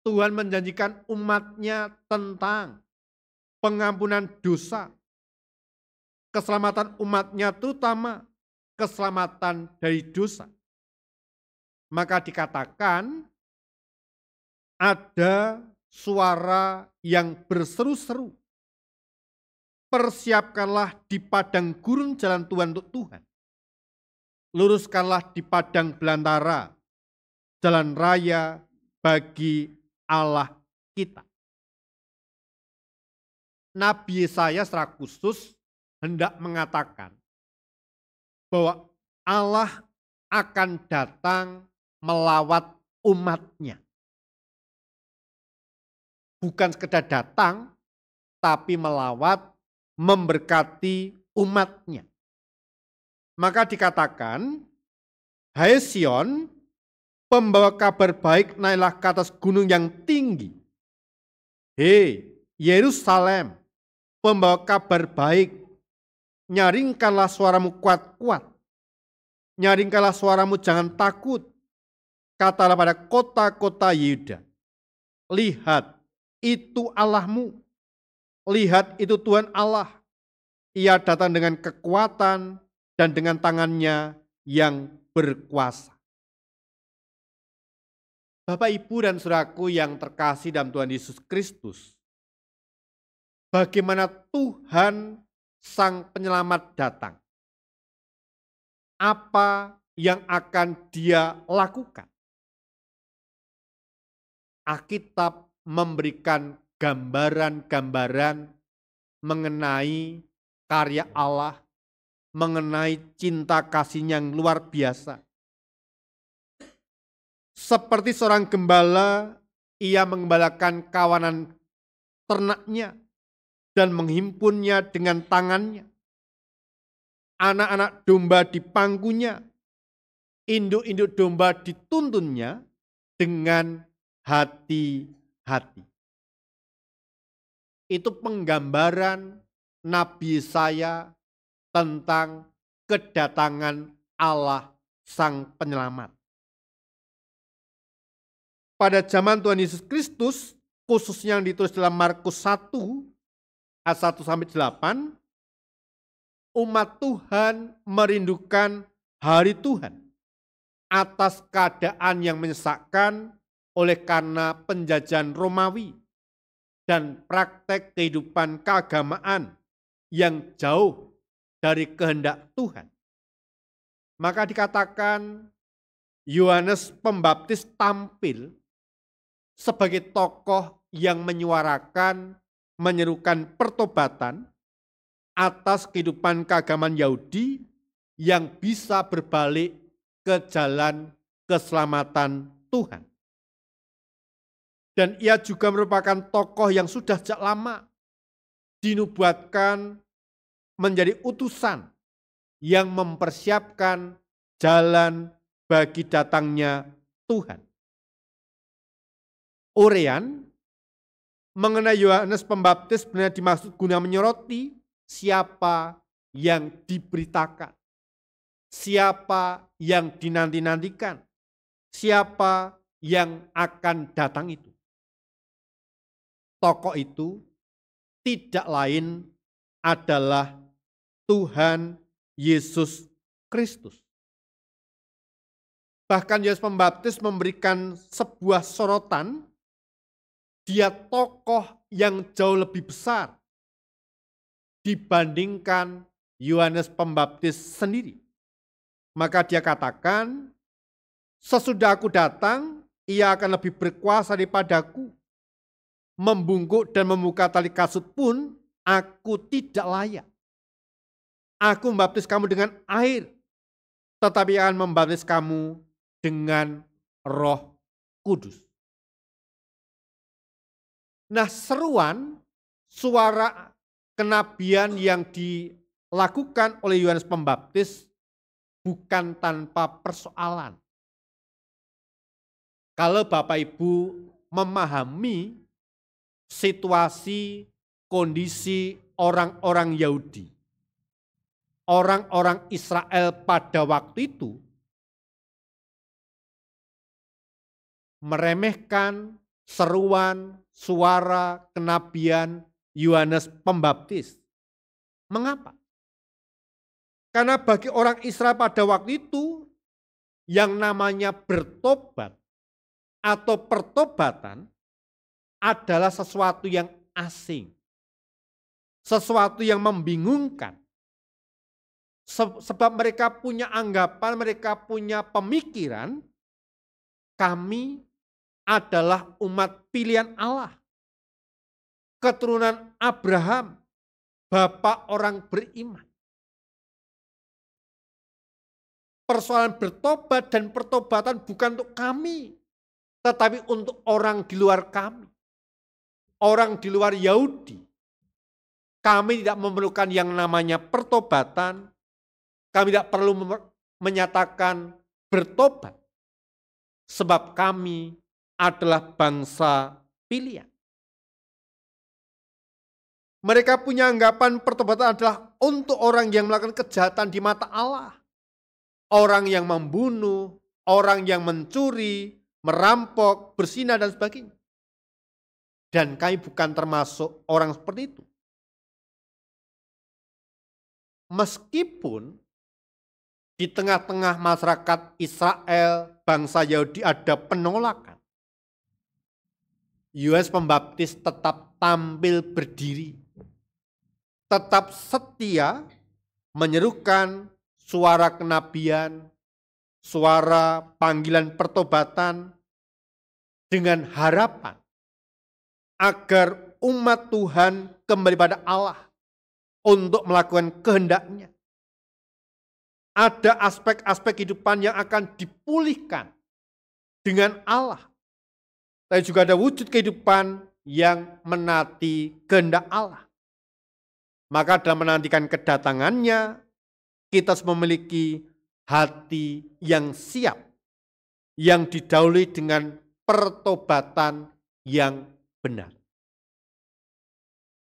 Tuhan menjanjikan umatnya tentang pengampunan dosa, keselamatan umatnya terutama keselamatan dari dosa. Maka dikatakan ada suara yang berseru-seru. Persiapkanlah di padang gurun jalan Tuhan untuk Tuhan. Luruskanlah di padang belantara jalan raya bagi Allah kita. Nabi Yesaya secara khusus hendak mengatakan bahwa Allah akan datang melawat umatnya. Bukan sekedar datang, tapi melawat, memberkati umatnya. Maka dikatakan, hai Sion, pembawa kabar baik, naiklah ke atas gunung yang tinggi. Hei Yerusalem, pembawa kabar baik, nyaringkanlah suaramu kuat-kuat. Nyaringkanlah suaramu, jangan takut. Katalah pada kota-kota Yehuda, lihat itu Allahmu. Lihat itu Tuhan Allah. Ia datang dengan kekuatan dan dengan tangannya yang berkuasa. Bapak, Ibu, dan saudaraku yang terkasih dalam Tuhan Yesus Kristus, bagaimana Tuhan Sang Penyelamat datang? Apa yang akan Dia lakukan? Alkitab memberikan gambaran-gambaran mengenai karya Allah, mengenai cinta kasih-Nya yang luar biasa. Seperti seorang gembala, ia mengembalakan kawanan ternaknya dan menghimpunnya dengan tangannya. Anak-anak domba dipangkunya, induk-induk domba dituntunnya dengan hati-hati. Itu penggambaran Nabi Yesaya tentang kedatangan Allah Sang Penyelamat. Pada zaman Tuhan Yesus Kristus, khususnya yang ditulis dalam Markus 1, ayat 1-8, umat Tuhan merindukan hari Tuhan atas keadaan yang menyesakkan oleh karena penjajahan Romawi dan praktek kehidupan keagamaan yang jauh dari kehendak Tuhan. Maka dikatakan Yohanes Pembaptis tampil sebagai tokoh yang menyuarakan, menyerukan pertobatan atas kehidupan keagamaan Yahudi yang bisa berbalik ke jalan keselamatan Tuhan. Dan ia juga merupakan tokoh yang sudah sejak lama dinubuatkan menjadi utusan yang mempersiapkan jalan bagi datangnya Tuhan. Urean mengenai Yohanes Pembaptis benar dimaksud guna menyoroti siapa yang diberitakan, siapa yang dinanti-nantikan, siapa yang akan datang itu. Tokoh itu tidak lain adalah Tuhan Yesus Kristus. Bahkan Yohanes Pembaptis memberikan sebuah sorotan, dia tokoh yang jauh lebih besar dibandingkan Yohanes Pembaptis sendiri. Maka dia katakan, sesudah aku datang, ia akan lebih berkuasa daripadaku. Membungkuk dan membuka tali kasut pun aku tidak layak. Aku membaptis kamu dengan air, tetapi akan membaptis kamu dengan Roh Kudus. Nah, seruan suara kenabian yang dilakukan oleh Yohanes Pembaptis bukan tanpa persoalan. Kalau Bapak Ibu memahami situasi, kondisi orang-orang Yahudi, orang-orang Israel pada waktu itu meremehkan seruan suara kenabian Yohanes Pembaptis. Mengapa? Karena bagi orang Israel pada waktu itu yang namanya bertobat atau pertobatan adalah sesuatu yang asing. Sesuatu yang membingungkan. Sebab mereka punya anggapan, mereka punya pemikiran, kami adalah umat pilihan Allah. Keturunan Abraham, bapak orang beriman. Persoalan bertobat dan pertobatan bukan untuk kami, tetapi untuk orang di luar kami. Orang di luar Yahudi. Kami tidak memerlukan yang namanya pertobatan. Kami tidak perlu menyatakan bertobat. Sebab kami adalah bangsa pilihan. Mereka punya anggapan pertobatan adalah untuk orang yang melakukan kejahatan di mata Allah. Orang yang membunuh, orang yang mencuri, merampok, berzina dan sebagainya. Dan kami bukan termasuk orang seperti itu. Meskipun di tengah-tengah masyarakat Israel, bangsa Yahudi ada penolakan, Yohanes Pembaptis tetap tampil berdiri, tetap setia menyerukan suara kenabian, suara panggilan pertobatan dengan harapan agar umat Tuhan kembali pada Allah untuk melakukan kehendaknya. Ada aspek-aspek kehidupan yang akan dipulihkan dengan Allah. Tapi juga ada wujud kehidupan yang menanti kehendak Allah. Maka dalam menantikan kedatangannya, kita harus memiliki hati yang siap, yang didahului dengan pertobatan yang benar.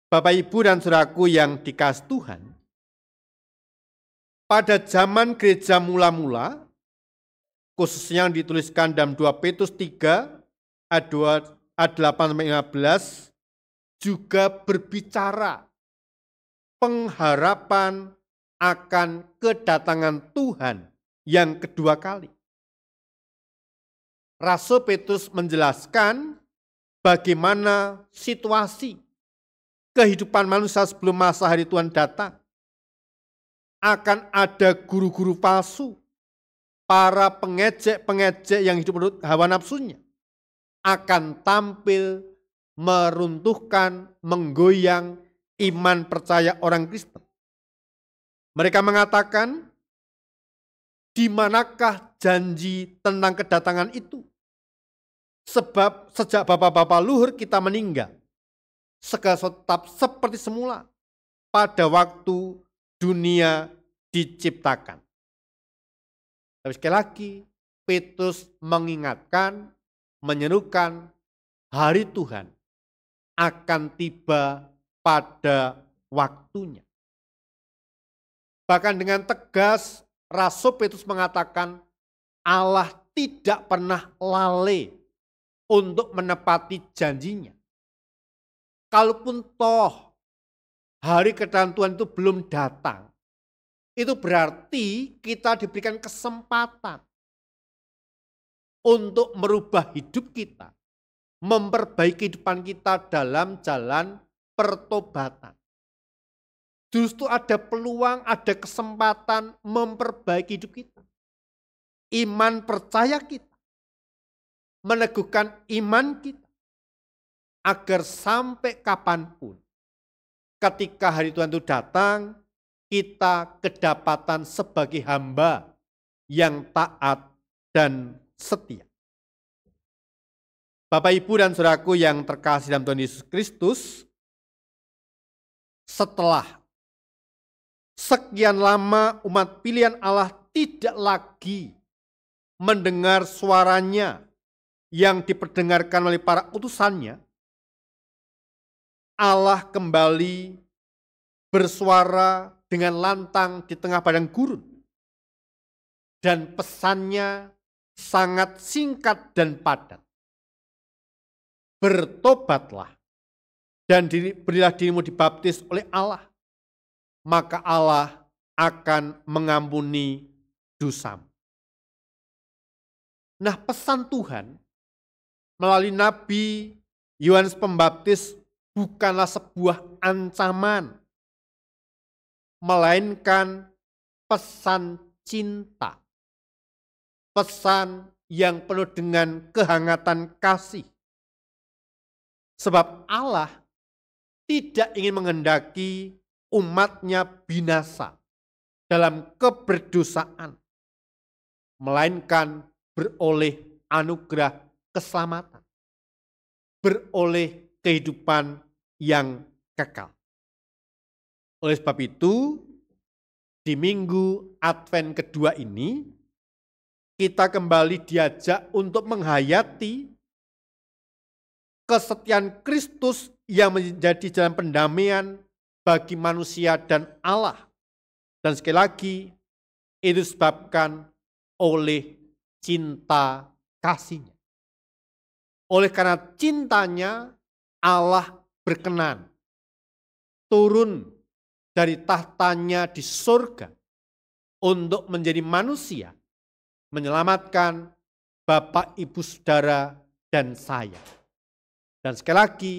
Bapak, Ibu, dan saudaraku yang dikasihi Tuhan, pada zaman gereja mula-mula, khususnya yang dituliskan dalam 2 Petrus 3 ayat 8-15, juga berbicara pengharapan akan kedatangan Tuhan yang kedua kali. Rasul Petrus menjelaskan bagaimana situasi kehidupan manusia sebelum masa hari Tuhan datang. Akan ada guru-guru palsu, para pengejek-pengejek yang hidup menurut hawa nafsunya, akan tampil meruntuhkan, menggoyang iman percaya orang Kristen. Mereka mengatakan, di manakah janji tentang kedatangan itu? Sebab sejak bapak-bapak luhur kita meninggal, segala sesuatu tetap seperti semula pada waktu dunia diciptakan. Tapi sekali lagi, Petrus mengingatkan, menyerukan hari Tuhan akan tiba pada waktunya. Bahkan dengan tegas, Rasul Petrus mengatakan Allah tidak pernah lalai untuk menepati janjinya. Kalaupun toh hari kedatangan Tuhan itu belum datang, itu berarti kita diberikan kesempatan untuk merubah hidup kita, memperbaiki kehidupan kita dalam jalan pertobatan. Justru ada peluang, ada kesempatan memperbaiki hidup kita. Iman percaya kita, meneguhkan iman kita, agar sampai kapanpun ketika hari Tuhan itu datang, kita kedapatan sebagai hamba yang taat dan setia. Bapak, Ibu, dan saudaraku yang terkasih dalam Tuhan Yesus Kristus, setelah sekian lama umat pilihan Allah tidak lagi mendengar suaranya yang diperdengarkan oleh para utusannya, Allah kembali bersuara dengan lantang di tengah padang gurun. Dan pesannya sangat singkat dan padat. Bertobatlah dan berilah dirimu dibaptis oleh Allah, maka Allah akan mengampuni dosamu. Nah, pesan Tuhan melalui Nabi Yohanes Pembaptis bukanlah sebuah ancaman, melainkan pesan cinta. Pesan yang penuh dengan kehangatan kasih. Sebab Allah tidak ingin menghendaki umatnya binasa dalam keberdosaan, melainkan beroleh anugerah keselamatan, beroleh kehidupan yang kekal. Oleh sebab itu, di minggu Advent kedua ini, kita kembali diajak untuk menghayati kesetiaan Kristus yang menjadi jalan pendamaian bagi manusia dan Allah. Dan sekali lagi, itu disebabkan oleh cinta kasih-Nya. Oleh karena cintanya, Allah berkenan turun dari tahtanya di surga untuk menjadi manusia, menyelamatkan Bapak, Ibu, Saudara, dan saya. Dan sekali lagi,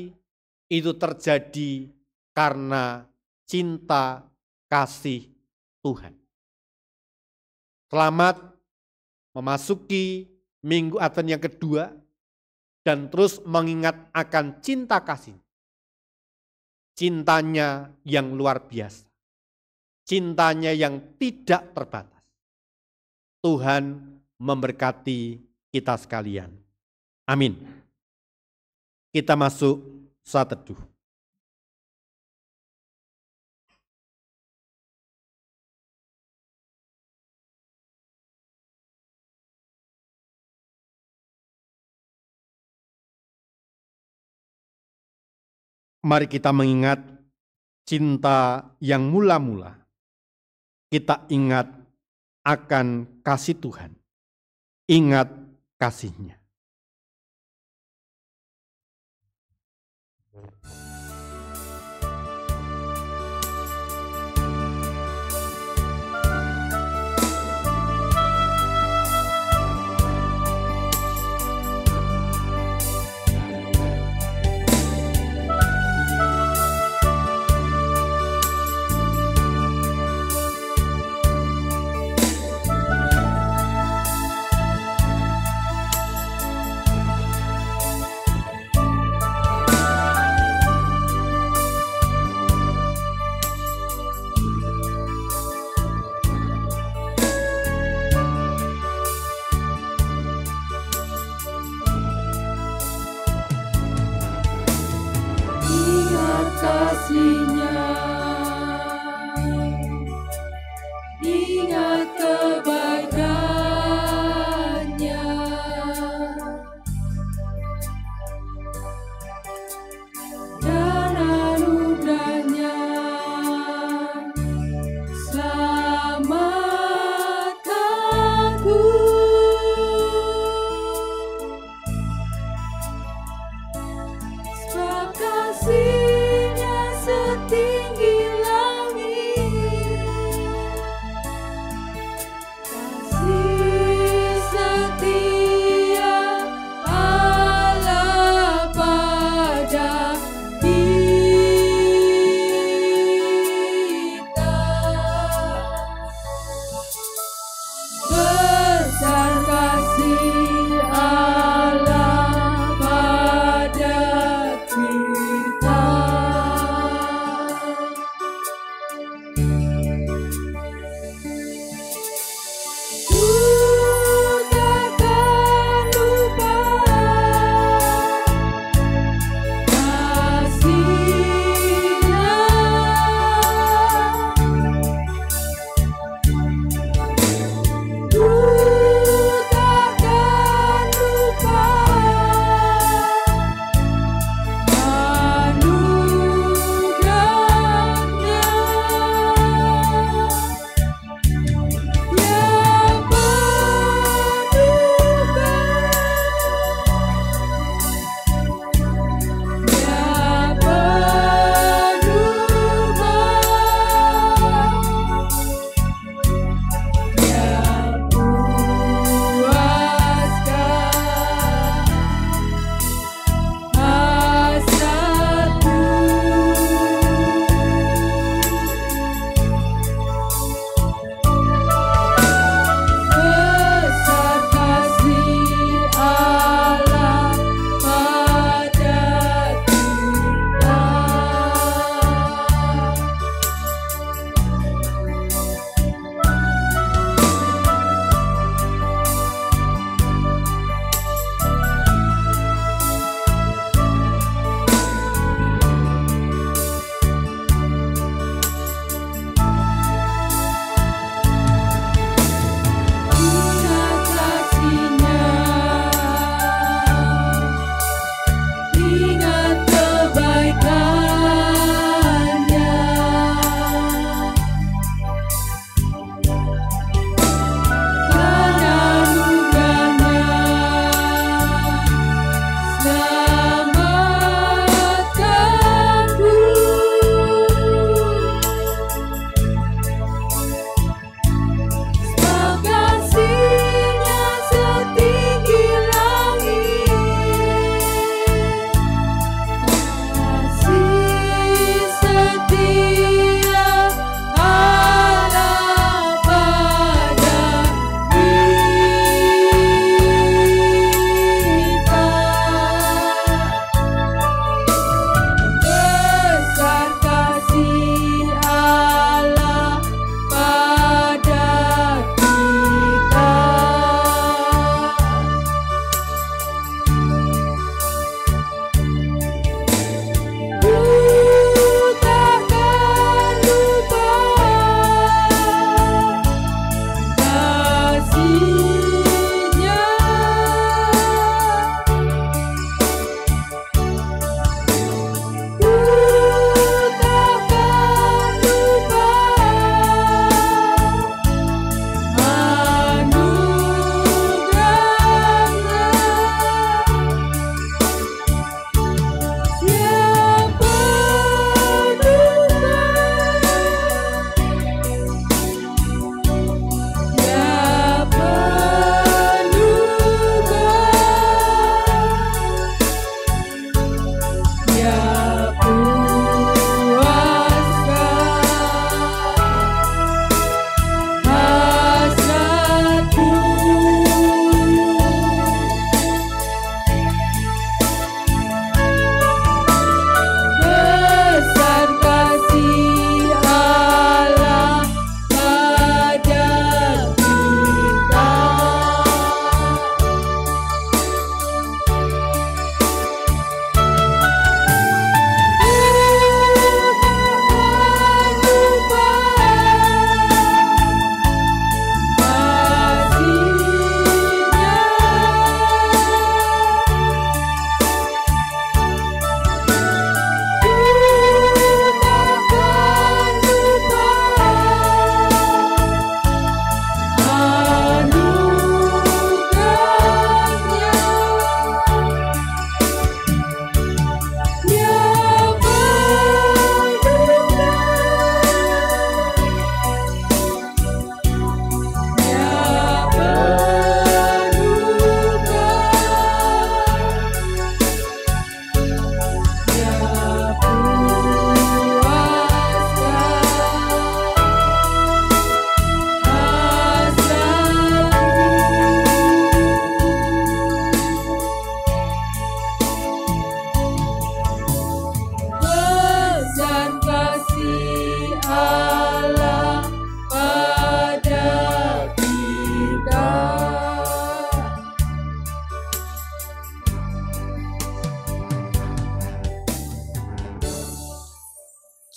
itu terjadi karena cinta kasih Tuhan. Selamat memasuki minggu Advent yang kedua dan terus mengingat akan cinta kasih. Cintanya yang luar biasa. Cintanya yang tidak terbatas. Tuhan memberkati kita sekalian. Amin. Kita masuk saat teduh. Mari kita mengingat cinta yang mula-mula. Kita ingat akan kasih Tuhan. Ingat kasih-Nya. kasih-Nya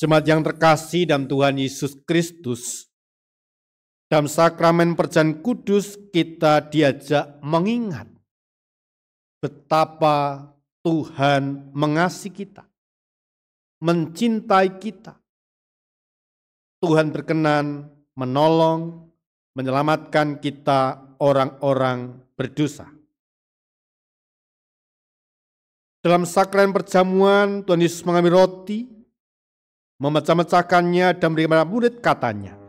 Jemaat yang terkasih dalam Tuhan Yesus Kristus, dalam sakramen perjamuan kudus kita diajak mengingat betapa Tuhan mengasihi kita, mencintai kita. Tuhan berkenan menolong, menyelamatkan kita orang-orang berdosa. Dalam sakramen perjamuan, Tuhan Yesus mengambil roti, memecah-mecahkannya dan memberi kepada murid, katanya,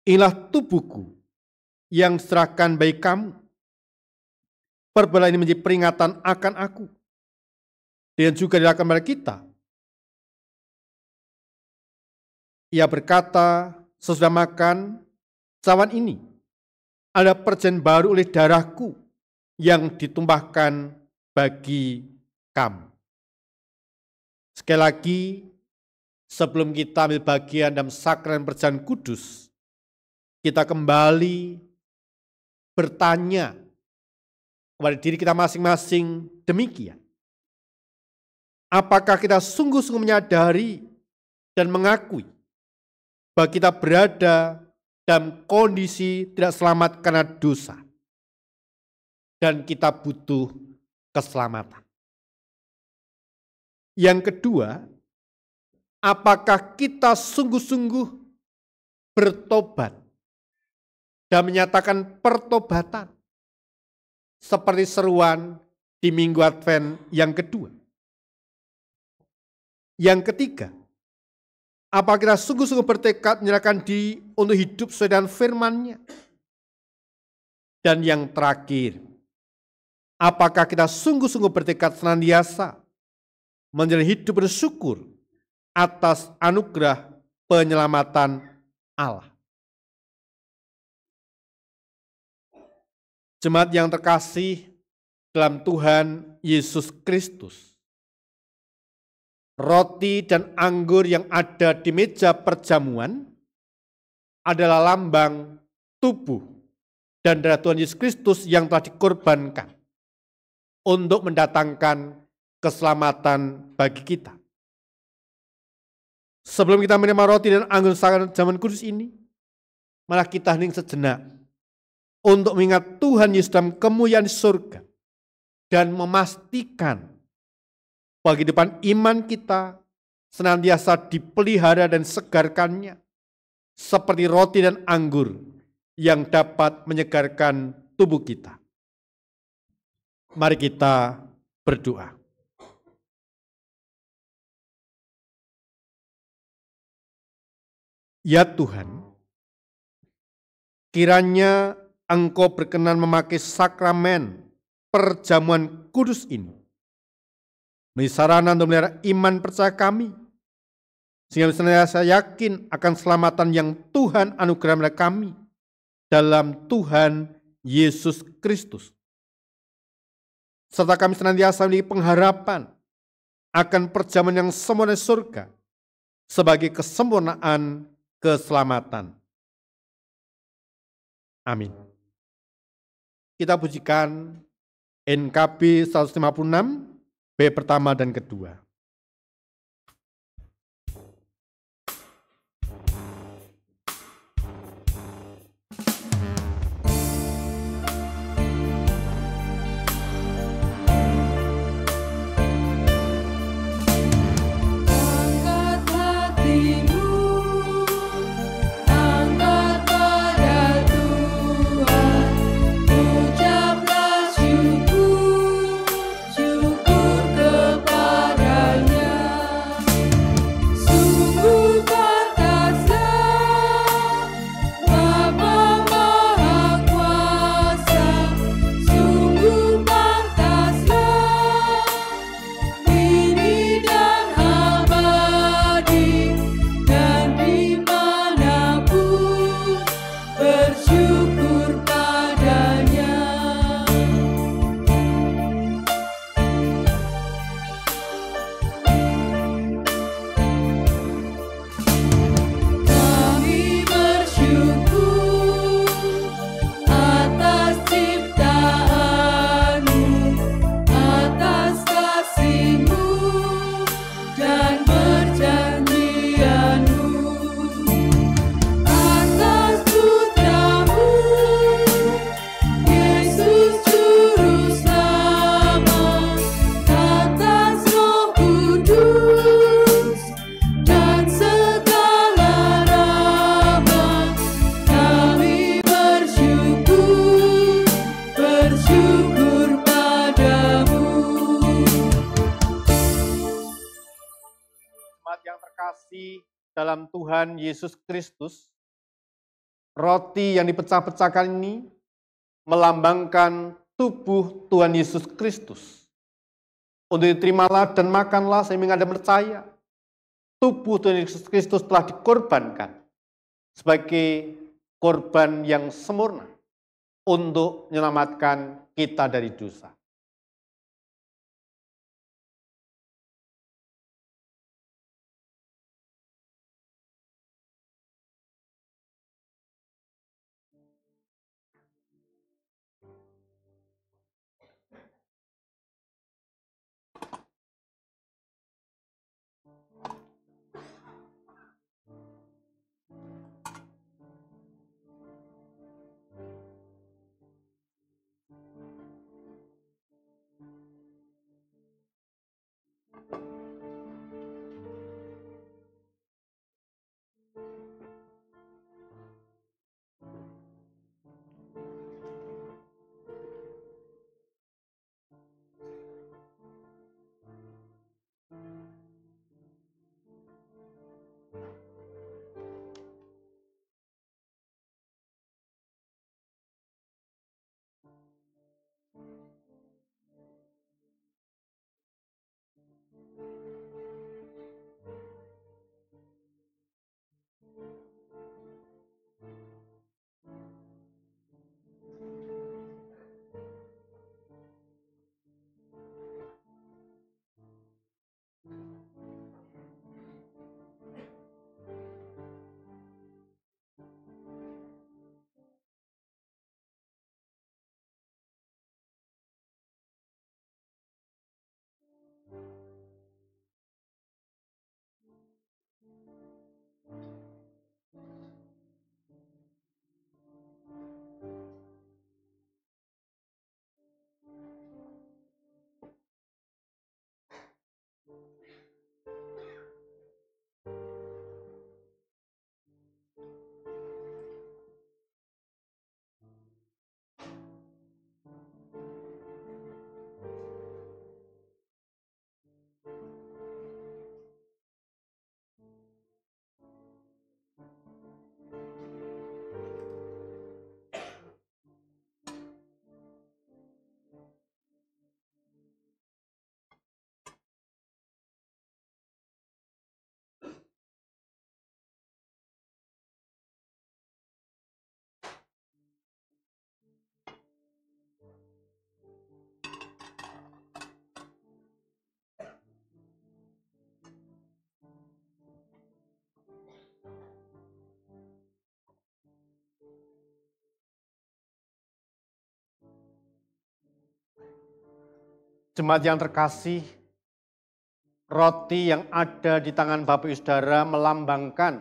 "Inilah tubuhku yang diserahkan bagi kamu. Perbuatan ini menjadi peringatan akan aku." Dan juga dilakukan kepada kita. Ia berkata, "Sesudah makan cawan ini, ada perjanjian baru oleh darahku yang ditumpahkan bagi kamu." Sekali lagi, sebelum kita ambil bagian dalam sakramen perjamuan kudus, kita kembali bertanya kepada diri kita masing-masing demikian. Apakah kita sungguh-sungguh menyadari dan mengakui bahwa kita berada dalam kondisi tidak selamat karena dosa, dan kita butuh keselamatan? Yang kedua, apakah kita sungguh-sungguh bertobat dan menyatakan pertobatan seperti seruan di Minggu Advent yang kedua? Yang ketiga, apakah kita sungguh-sungguh bertekad menyerahkan diri untuk hidup sesuai dengan firman-Nya? Dan yang terakhir, apakah kita sungguh-sungguh bertekad senantiasa menjalani hidup bersyukur atas anugerah penyelamatan Allah? Jemaat yang terkasih dalam Tuhan Yesus Kristus, roti dan anggur yang ada di meja perjamuan adalah lambang tubuh dan darah Tuhan Yesus Kristus yang telah dikorbankan untuk mendatangkan keselamatan bagi kita. Sebelum kita menerima roti dan anggur sakramen perjamuan kudus ini, malah kita hening sejenak untuk mengingat Tuhan Yesus dalam kemuliaan surga dan memastikan bahwa kehidupan iman kita senantiasa dipelihara dan segarkannya seperti roti dan anggur yang dapat menyegarkan tubuh kita. Mari kita berdoa. Ya Tuhan, kiranya Engkau berkenan memakai sakramen perjamuan kudus ini menjadi sarana untuk memelihara iman percaya kami, sehingga senantiasa yakin akan keselamatan yang Tuhan anugerah kepada kami dalam Tuhan Yesus Kristus. Serta kami senantiasa memiliki pengharapan akan perjamuan yang sempurna surga sebagai kesempurnaan keselamatan. Amin. Kita pujikan NKB 156, B pertama dan kedua. Syukur kepada terkasih dalam Tuhan Yesus Kristus, roti yang dipecah-pecahkan ini melambangkan tubuh Tuhan Yesus Kristus. Untuk diterimalah dan makanlah sehingga Anda percaya tubuh Tuhan Yesus Kristus telah dikorbankan sebagai korban yang sempurna untuk menyelamatkan kita dari dosa. Jemaat yang terkasih, roti yang ada di tangan Bapak Ibu Saudara melambangkan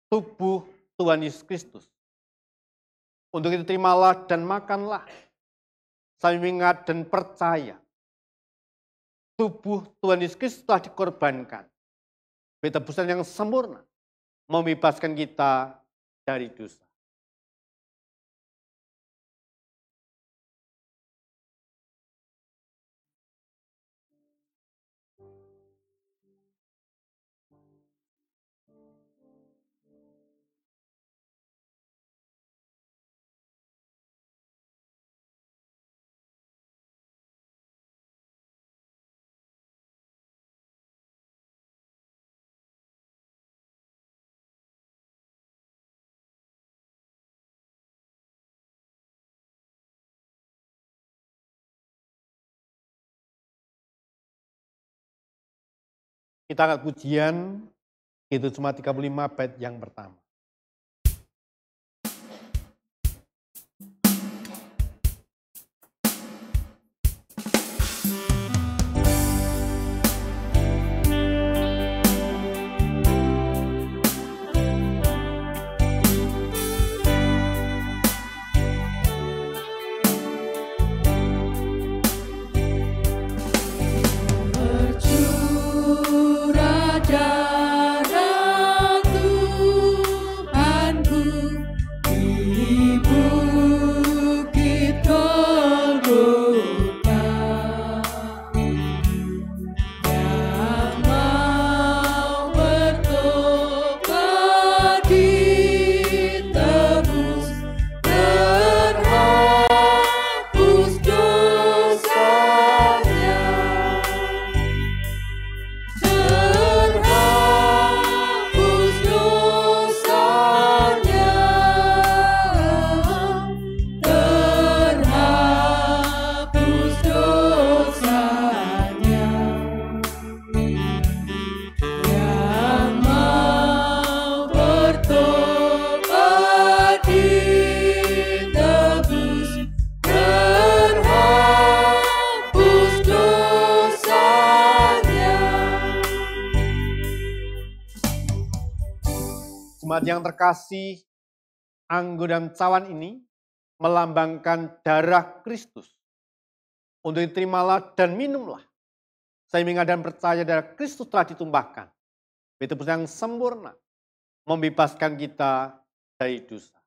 tubuh Tuhan Yesus Kristus. Untuk itu terimalah dan makanlah, sambil mengingat dan percaya tubuh Tuhan Yesus Kristus telah dikorbankan. Tebusan yang sempurna membebaskan kita dari dosa. Kita angkat pujian, itu cuma 35 bait yang pertama. Darah Tuhan Jemaat yang terkasih, anggur dan cawan ini melambangkan darah Kristus. Untuk terimalah dan minumlah, sehingga dan percaya darah Kristus telah ditumpahkan. Itu yang sempurna, membebaskan kita dari dosa.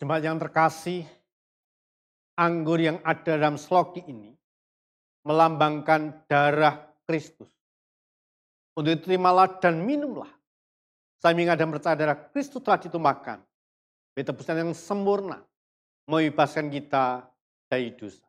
Jemaat yang terkasih, anggur yang ada dalam sloki ini melambangkan darah Kristus. Untuk itu terimalah dan minumlah, sehingga dan percaya darah Kristus telah ditumpahkan. Tebusan yang sempurna, membebaskan kita dari dosa.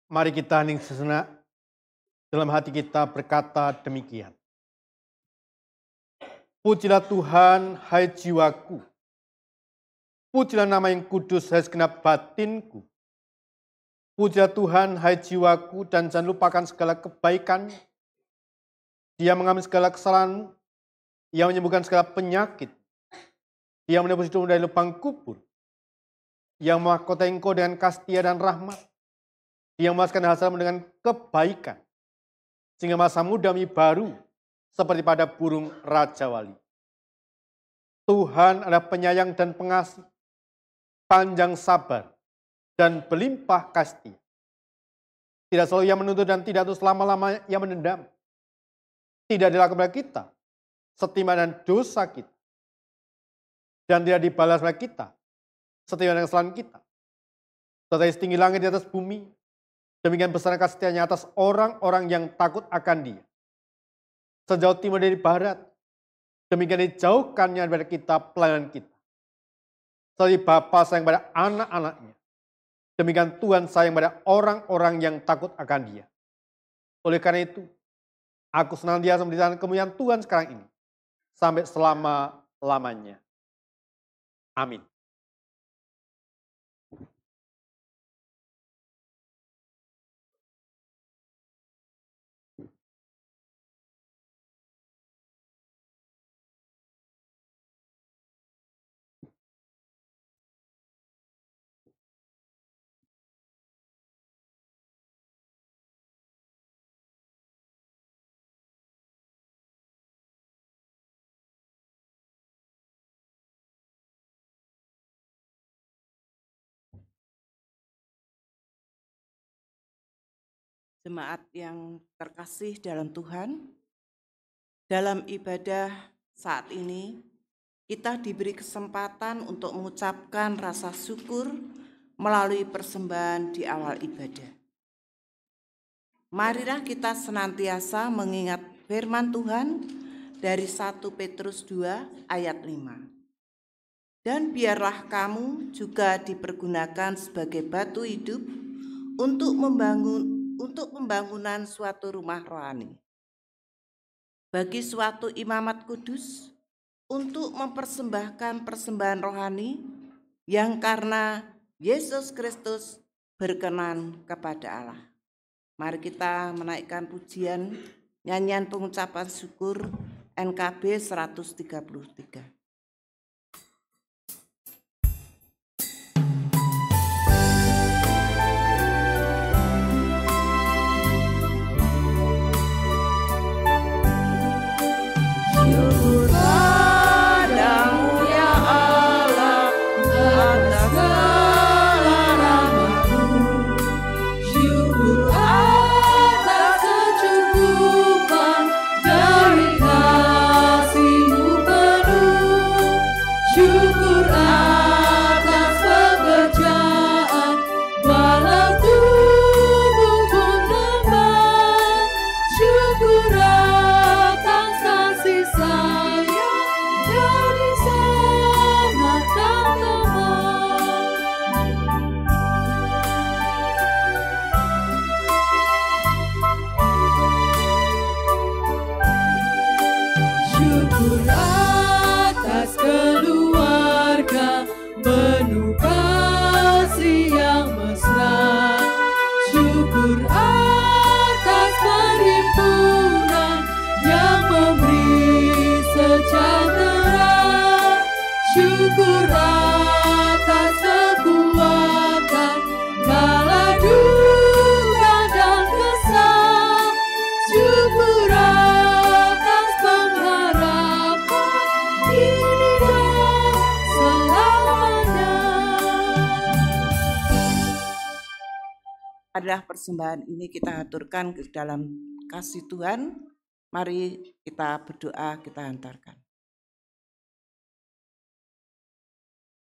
Mari kita hening sejenak, dalam hati kita berkata demikian. Pujilah Tuhan, hai jiwaku. Pujilah nama yang kudus, hai segenap batinku. Pujilah Tuhan, hai jiwaku, dan jangan lupakan segala kebaikan. Dia mengambil segala kesalahanmu, Ia menyembuhkan segala penyakit. Dia menebus hidupmu dari lubang kubur. Ia memahkotai engkau dengan kasih dan rahmat. Dia memuaskan hasilmu dengan kebaikan, sehingga masa mudamu baru seperti pada burung Raja Wali. Tuhan adalah penyayang dan pengasih, panjang sabar, dan berlimpah kasih. Tidak selalu Ia menuntut dan tidak terus selama-lamanya Ia menendam. Tidak dilakukan kepada kita setimbangan dosa kita, dan tidak dibalas oleh kita setimbangan kesalahan kita. Tetapi setinggi langit di atas bumi, demikian besar kasih-Nya atas orang-orang yang takut akan Dia. Sejauh timur dari barat, demikian dijauhkannya dari kita pelayanan kita. Seperti Bapa sayang pada anak-anaknya, demikian Tuhan sayang pada orang-orang yang takut akan Dia. Oleh karena itu, aku senantiasa menceritakan kemuliaan Tuhan sekarang ini, sampai selama-lamanya. Amin. Jemaat yang terkasih dalam Tuhan, dalam ibadah saat ini kita diberi kesempatan untuk mengucapkan rasa syukur melalui persembahan di awal ibadah. Marilah kita senantiasa mengingat firman Tuhan dari 1 Petrus 2 ayat 5. Dan biarlah kamu juga dipergunakan sebagai batu hidup untuk pembangunan suatu rumah rohani, bagi suatu imamat kudus, untuk mempersembahkan persembahan rohani yang karena Yesus Kristus berkenan kepada Allah. Mari kita menaikkan pujian nyanyian pengucapan syukur NKB 133. Adalah persembahan ini kita aturkan ke dalam kasih Tuhan. Mari kita berdoa, kita hantarkan.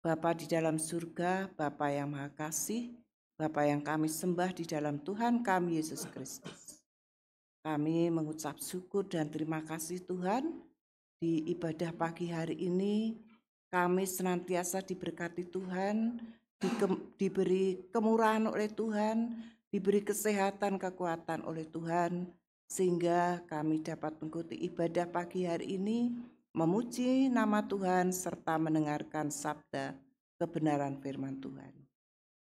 Bapa di dalam surga, Bapa yang Maha Kasih, Bapa yang kami sembah di dalam Tuhan kami Yesus Kristus. Kami mengucap syukur dan terima kasih Tuhan, di ibadah pagi hari ini kami senantiasa diberkati Tuhan, diberi kemurahan oleh Tuhan, diberi kesehatan, kekuatan oleh Tuhan, sehingga kami dapat mengikuti ibadah pagi hari ini, memuji nama Tuhan, serta mendengarkan sabda kebenaran firman Tuhan.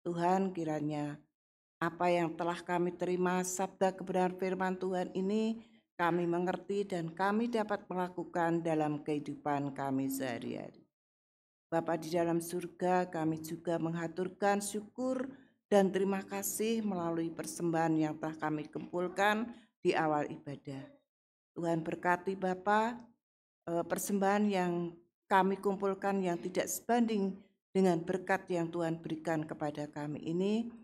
Tuhan, kiranya apa yang telah kami terima sabda kebenaran firman Tuhan ini, kami mengerti dan kami dapat melakukan dalam kehidupan kami sehari-hari. Bapa di dalam surga, kami juga mengaturkan syukur dan terima kasih melalui persembahan yang telah kami kumpulkan di awal ibadah. Tuhan berkati Bapa, persembahan yang kami kumpulkan yang tidak sebanding dengan berkat yang Tuhan berikan kepada kami ini,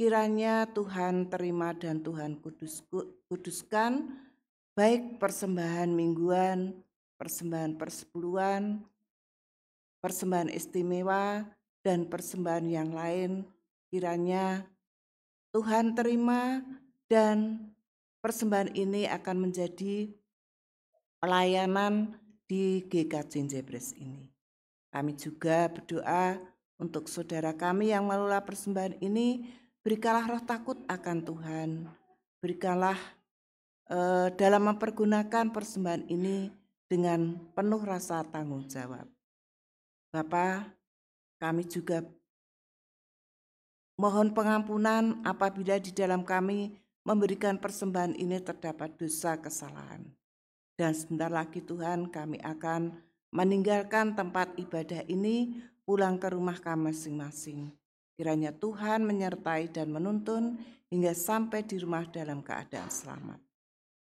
kiranya Tuhan terima dan Tuhan kuduskan, baik persembahan mingguan, persembahan persepuluhan, persembahan istimewa, dan persembahan yang lain. Kiranya Tuhan terima dan persembahan ini akan menjadi pelayanan di GKJ Jebres ini. Kami juga berdoa untuk saudara kami yang mengelola persembahan ini, berikanlah roh takut akan Tuhan, berikanlah dalam mempergunakan persembahan ini dengan penuh rasa tanggung jawab. Bapa, kami juga mohon pengampunan apabila di dalam kami memberikan persembahan ini terdapat dosa kesalahan. Dan sebentar lagi Tuhan, kami akan meninggalkan tempat ibadah ini, pulang ke rumah kami masing-masing. Kiranya Tuhan menyertai dan menuntun hingga sampai di rumah dalam keadaan selamat.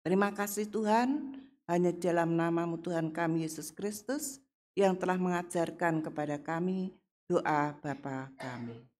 Terima kasih Tuhan, hanya dalam nama-Mu Tuhan kami Yesus Kristus yang telah mengajarkan kepada kami doa Bapa kami.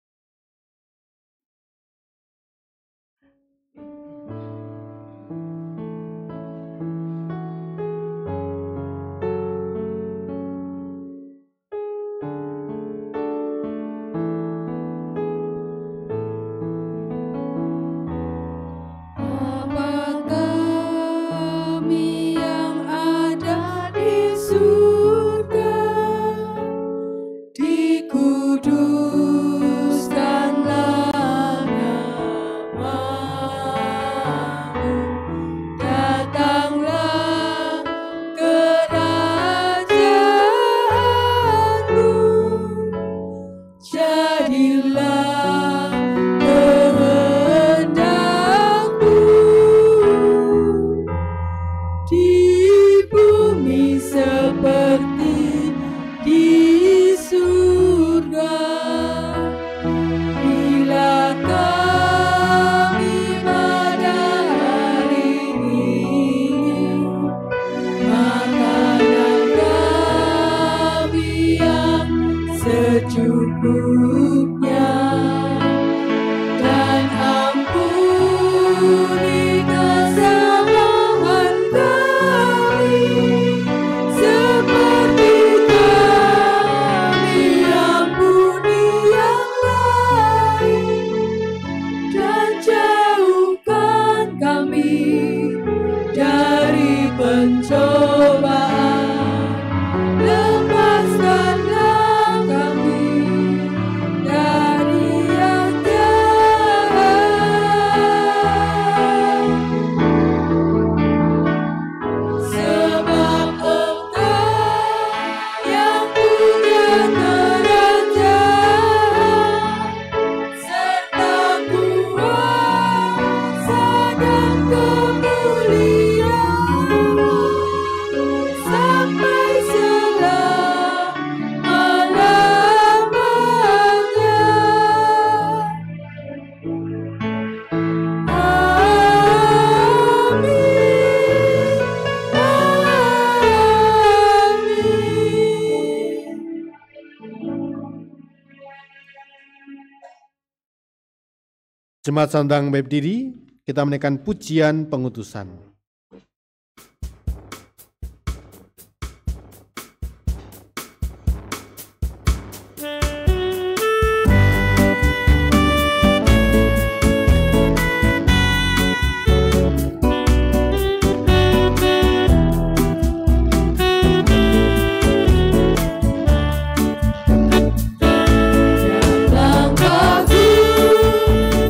Jemaat sedang berdiri, kita menaikkan pujian pengutusan.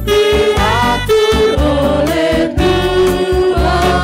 Diatur oleh Tuhan.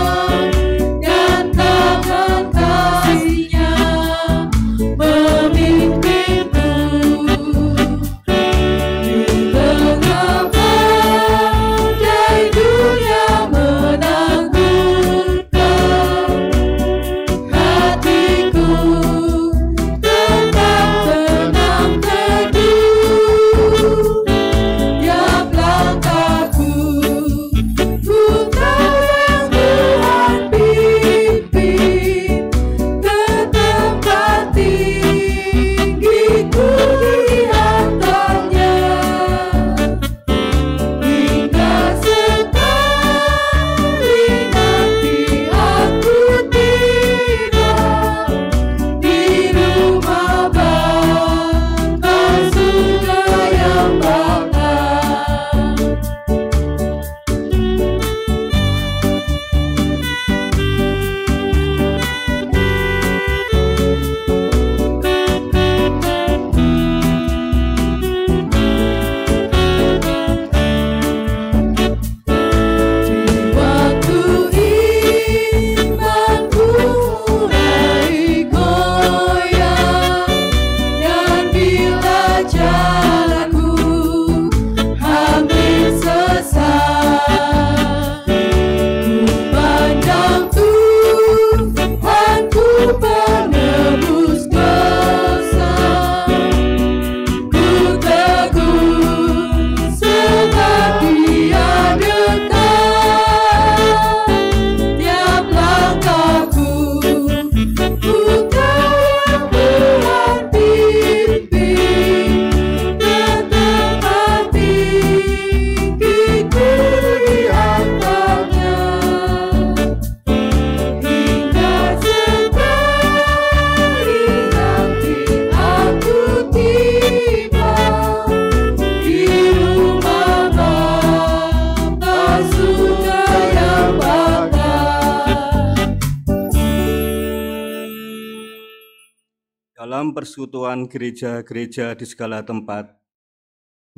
dalam persekutuan gereja-gereja di segala tempat,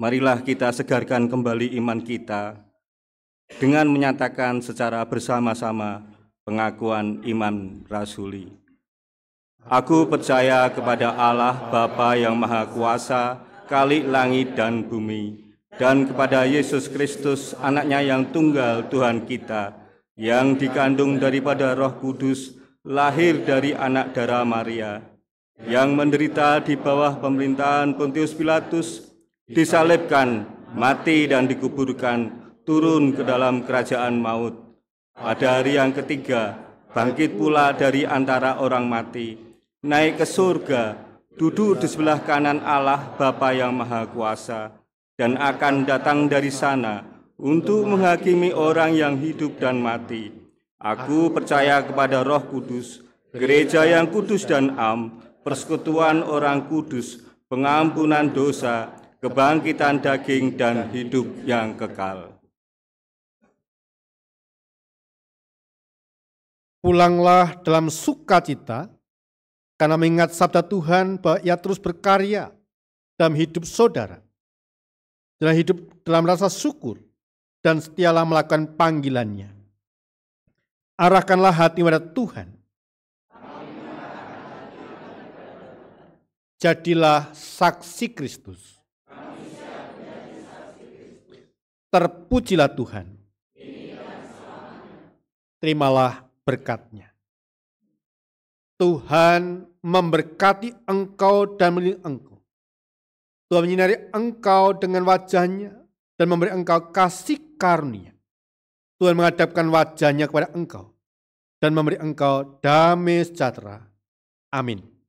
marilah kita segarkan kembali iman kita dengan menyatakan secara bersama-sama pengakuan iman rasuli. Aku percaya kepada Allah Bapa yang Maha Kuasa, Khalik langit dan bumi, dan kepada Yesus Kristus, anaknya yang tunggal Tuhan kita, yang dikandung daripada Roh Kudus, lahir dari anak darah Maria, yang menderita di bawah pemerintahan Pontius Pilatus, disalibkan, mati dan dikuburkan, turun ke dalam kerajaan maut. Pada hari yang ketiga, bangkit pula dari antara orang mati, naik ke surga, duduk di sebelah kanan Allah Bapa yang Maha Kuasa, dan akan datang dari sana untuk menghakimi orang yang hidup dan mati. Aku percaya kepada Roh Kudus, gereja yang kudus dan am, persekutuan orang kudus, pengampunan dosa, kebangkitan daging, dan hidup yang kekal. Pulanglah dalam sukacita, karena mengingat sabda Tuhan bahwa Ia terus berkarya dalam hidup saudara, dalam hidup dalam rasa syukur, dan setialah melakukan panggilannya. Arahkanlah hati pada Tuhan. Jadilah saksi Kristus. Terpujilah Tuhan. Terimalah berkat-Nya. Tuhan memberkati engkau dan melindungi engkau. Tuhan menyinari engkau dengan wajah-Nya dan memberi engkau kasih karunia. Tuhan menghadapkan wajah-Nya kepada engkau dan memberi engkau damai sejahtera. Amin.